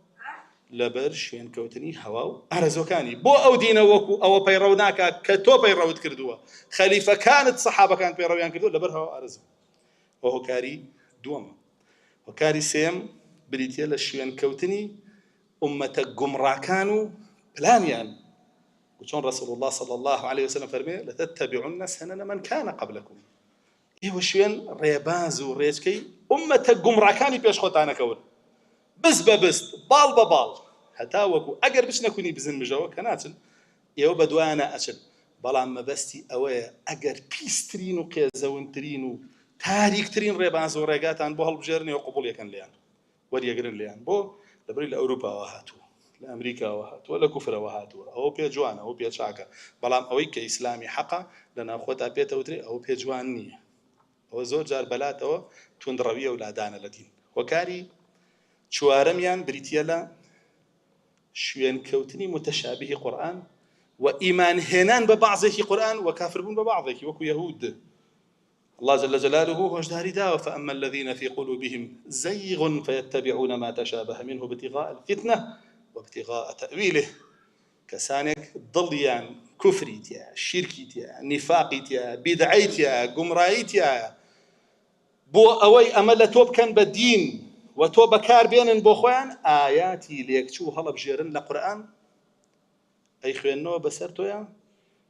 لبر شوين كوتني هوا أرزوكاني بو أو دين وكو أو بيروناك كتو بيروت كردوا خليفة كانت صحابة كانت بيرويان كردوا لبر هوا أرزو. وهو كاري دوما وكاري سيم بريتيا لشوين كوتني أمة قمراكانو بلانيان، وشون رسول الله صلى الله عليه وسلم فرمي لتتبعن سنن من كان قبلكم. إيه وشوين ريباز وريشكي أمة قمراكاني بيش خوتانا كون بس ببست بال ببال هتا وكو أجر بش نكوني بزن مجاوة كناتن إيو بدوانا أشل بلا ما بستي أوي أجر بيسترين وقيزون تاريك ترين ريباز وريقاتان بو هالبجرني وقبول يكن ليان ودي يقرن ليان بو لبري لأوروبا وهاتو لأمريكا وهاتو ولا كفر وهاتو أو بيا جوانا أو بيا شاكا بلام أوي كإسلامي حقا لنا أخوتا بيتا وتري أو بيا جوانية أو زور جار بلات أو توندروية ولادانا لدين. وكاري چوارەمیان بریتیە لە شوێن کەوتنی متەشابهی قورئان و ئیمان هێنان بە بەعضێکی قورئان و کافربوون بە بەعضێکی، وەکو یەهود. الله جل جلاله هۆشداری داوە فأما الذين في قلوبهم زيغ فيتبعون ما تشابه منه ابتغاء الفتنة وابتغاء تأويله. کەسانێک دڵیان کوفری تایە، شیرکی تایە، نیفاقی تایە، بیدعەی تایە، گومڕایی تایە، بۆ ئەوەی ئەمە لە تۆ بکەن بە دین و تۆ بەکار بێنن بۆ خۆیان ئاياتی لێکچوو هەڵەبژێرن لە قورئان ئەی خوێندنەوە بەسەر تۆیان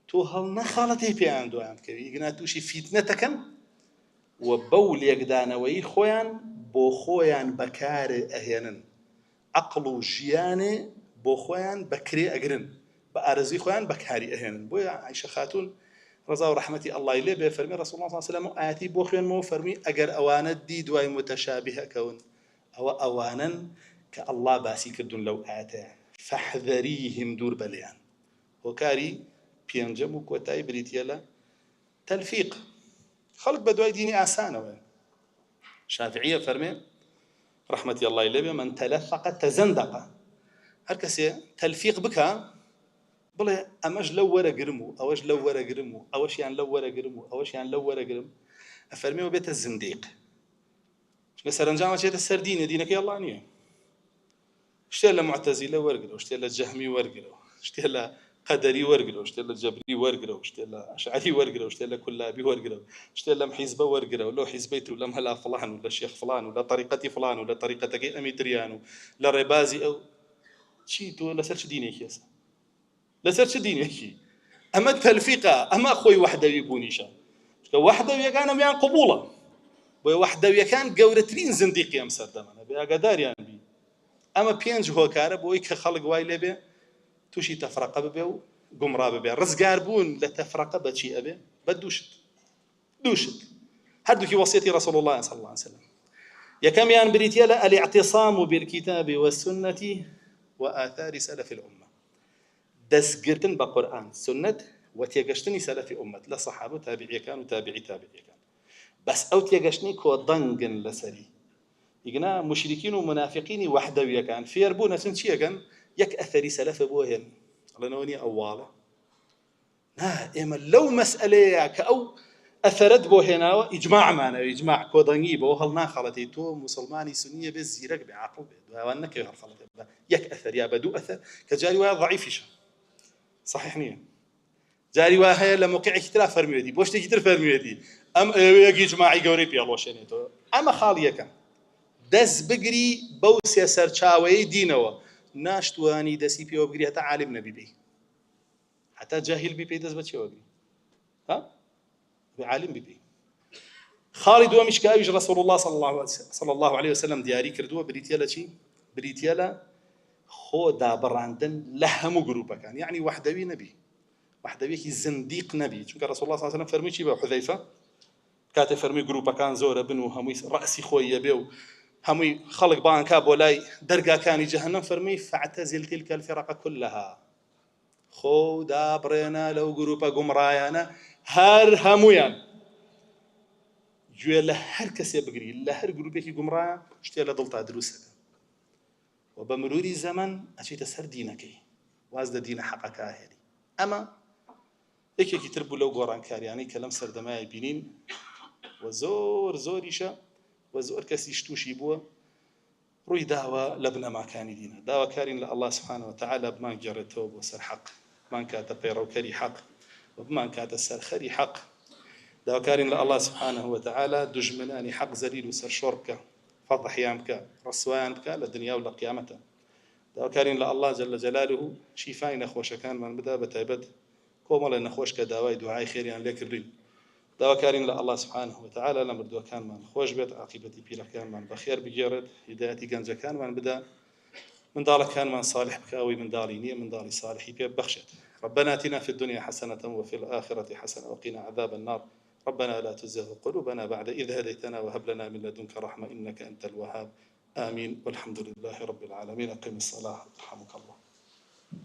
تۆ هەڵ نەخاڵەتی پێیان دوایان بکەوی ئیگنا تووشی فیتنە دەکەن و بەو لێکدانەوەی خۆیان بۆ خۆیان بەکارێ ئەهێنن، عەقڵ و ژیانێ بۆ خۆیان بەکرێ ئەگرن، بە ئارەزوی خۆیان بەکاری ئەهێنن. بۆیە عایشە خاتوون ڕەزا و ڕەحمەتی ئەڵڵای لێ بێ فەرمی ڕەسوڵ الله صلی الله علیه وسلم ئاەتی بۆ خوێنمەوە فەرمی ئەگەر ئەوانە دی دوای متەشابهەکەون ئەوە ئەوانن کە ئەڵڵا باسی کردوون لەو ئاەتەیە فەحذەریهم دوور بەلیان. هۆکاری پێنجەم و کۆتایی بریتیە لە تەلفیق. خەڵک بە دوای دینی ئاسانەوە. شافعیە فەرمێ ڕەحمەتی ئەڵڵای لێ بێ من تەلەفەقە تەزەندەقە، هەر کەسێ تەلفیق بکە بڵێ ئەمەش لەو وەرەگرم و ئەوەش لەو وەرەگرم و ئەوەشیان لەو وەرەگرم و ئەوەشیان لەو وەرەگرم، ئەفەرمێەوە بێتە زندیق. سەرنجامە چێتە سەر دینە، دینەکەی ئەڵڵا نییە. شتێ لە معتەزیلە وەرگرەوە، شتێ لە جەهمی وەرگرەوە، شتێ لە قەدەری وەرگرەوە، شتێ لە جەبری وەرگرەوە، شتێ لە ئەشعەری وەرگرەوە، شتێ لە کولابی وەرگرەوە، شتێ لەم حیزبە وەرگرەوە، لەو حیزبەیت و لەم هەلا فڵان و لە شێخ فڵان و لە طریقەتی فڵان و لە طریقەتەکەی ئەمی تریان و لە ڕێبازی ئەو. چی تۆ لەسەر چ دینێکی هەستا؟ لەسەر چ دینێکی؟ ئەمە تەلفیقە، ئەمە خۆی وەحدەوی بوونیشە. کە وەحدەویەکان ئەمیان قبوڵە، بۆیە وەحدەویەکان گەورەترین زندیقی ئەم سەردەمانە، بێ ئاگاداریان بی. ئەمە پێنج هۆکارە بۆی کە خەڵک وای لێبێ تووشی تەفرەقە ببێ و گومڕا ببێ. ڕزگار بوون لە تەفرەقە بەچی ئەبێ؟ بە دووشت هەردووکی وەسیەتی ڕەسوڵ الله صلی الله عليه وسلم. یەکەمیان بریتیە لە الاعتصام بالكتاب والسنة وآثار سلف الأمة، دەستگرتن بە قورئان سنت و تێگەشتنی سەلەفی ئومەت لە سەحابە و تابعیەکان و تابعی تابعیەکان. بەس ئەو تێگەشتنی کۆدەنگن لەسەری دیگنا مشریکین و منافقینی وەحدەویەکان فێر بوون ئەچن چیەکەن؟ یەک ئەثەری سەلەفە بۆ هێن، ئەڵێنەوە نیە ئەوواڵە. نا ئێمە لەو مەسئلەیە کە ئەو ئەثەرت بۆ هێناوە ئیجماعمانەوە، ئیجماع کۆدەنگی بۆ هەڵ ناخەڵەتی. تۆ موسڵمانی سونیە بێ زیرەک بێ عاقڵ بێ، دوایوان نەکەوێ هەڵخەڵەتێ بە یەک ئەثەر یا بە دوو ئەثەر کە جاری وایە ضەعیفیشە، صحیح نییە. جاری وا هەیە لە موقعێکی ترا فەرمیوێتی، بۆ شتێکی تر فەرمیوێتی، ئەم یەکی ئیجماعی گەورەی پێڵۆشێنێتەوە. ئەمە خاڵ یەکەم، دەست بگری بەو سێ سەرچاوەیەی دینەوە، ناشتوانی دەستی پێوە بگری هەتا عالم نەبی بێ، هەتا جاهیل بی پێی دەست بەچێوە بی، ها بێ عالم بی. خاڵی دووەمیش کە ئەویش ڕەسوڵ الله صلی الله عليه وسلم دیاری کردووە، بریتیە لە چی؟ بریتیە لە خۆ دابڕاندن لە هەموو گروپەکان، یعنی وەحدەوی نەبی، وەحدەویەکی زندیق نەبی. چونکە ڕەسوڵ الله صلی الله عليه وسلم فەرمووی چی بە حوذەیفە کاتێ فەرمووی گروپەکان زۆرە بن و هەمووی ڕەسی خۆی یەبێ و هەمووی خەڵک بانکا بۆ لای دەرگاکانی جەهەنەم، فەرمووی فاعتزل تلك الفرق كلها، خۆ دابڕێنە لەو گروپە گومڕایانە هەر هەمویان، گوێ لە هەر کەسێ بگری لە هەر گروپێکی گومڕایە شتێ لە دڵتا دروستەکە و بە مروری زەمن ئەچیتە سەر دینەکەی، واز لە دینە حەقەکە هێنی. ئەمە یەکێکی تر بوو لەو گۆڕانکاریانەی کە لەم سەردەمایە بینین و زۆریشە و زۆر کەسیش تووشی بووە ڕووی داوە لە بنەماکانی دینە. داواکارین لە الله سبحانه وتعالى بمان گێڕێتەوە بۆ سەر حەق، بمان کاتە پەیڕەوکەری حەق و بمان کاتە سەرخەری حەق. داواکارین لە الله سبحانه وتعالى دوژمنانی حەق زەلیل و سەرشۆڕ بکە، فەضحیان بکە، ڕەسوایان بکە لە دنیا و لە قیامەتە. داواکارین لە الله جل جلاله شیفای نەخۆشەکانمان بدا، بەتایبەت کۆمەڵێ نەخۆش کە داوای دوعای خێریان لێ کردین. داواکارین لە الله سبحانه وتعالى لە مردووەکانمان خۆش بێت، عاقبەتی پیرەکانمان بەخێر بگێڕێت، هیدایەتی گەنجەکانمان بدا، منداڵەکانمان صالح بکە، ئەوەی منداڵی نییە منداڵی صالحی پێ ببەخشێت. ربنا آتنا في الدنيا حسنة وفي الآخرة حسنة وقنا عذاب النار. ربنا لا تزغ قلوبنا بعد إذ هديتنا وهب لنا من لدنك رحمة إنك أنت الوهاب. آمين والحمد لله رب العالمين. أقم الصلاة رحمك الله.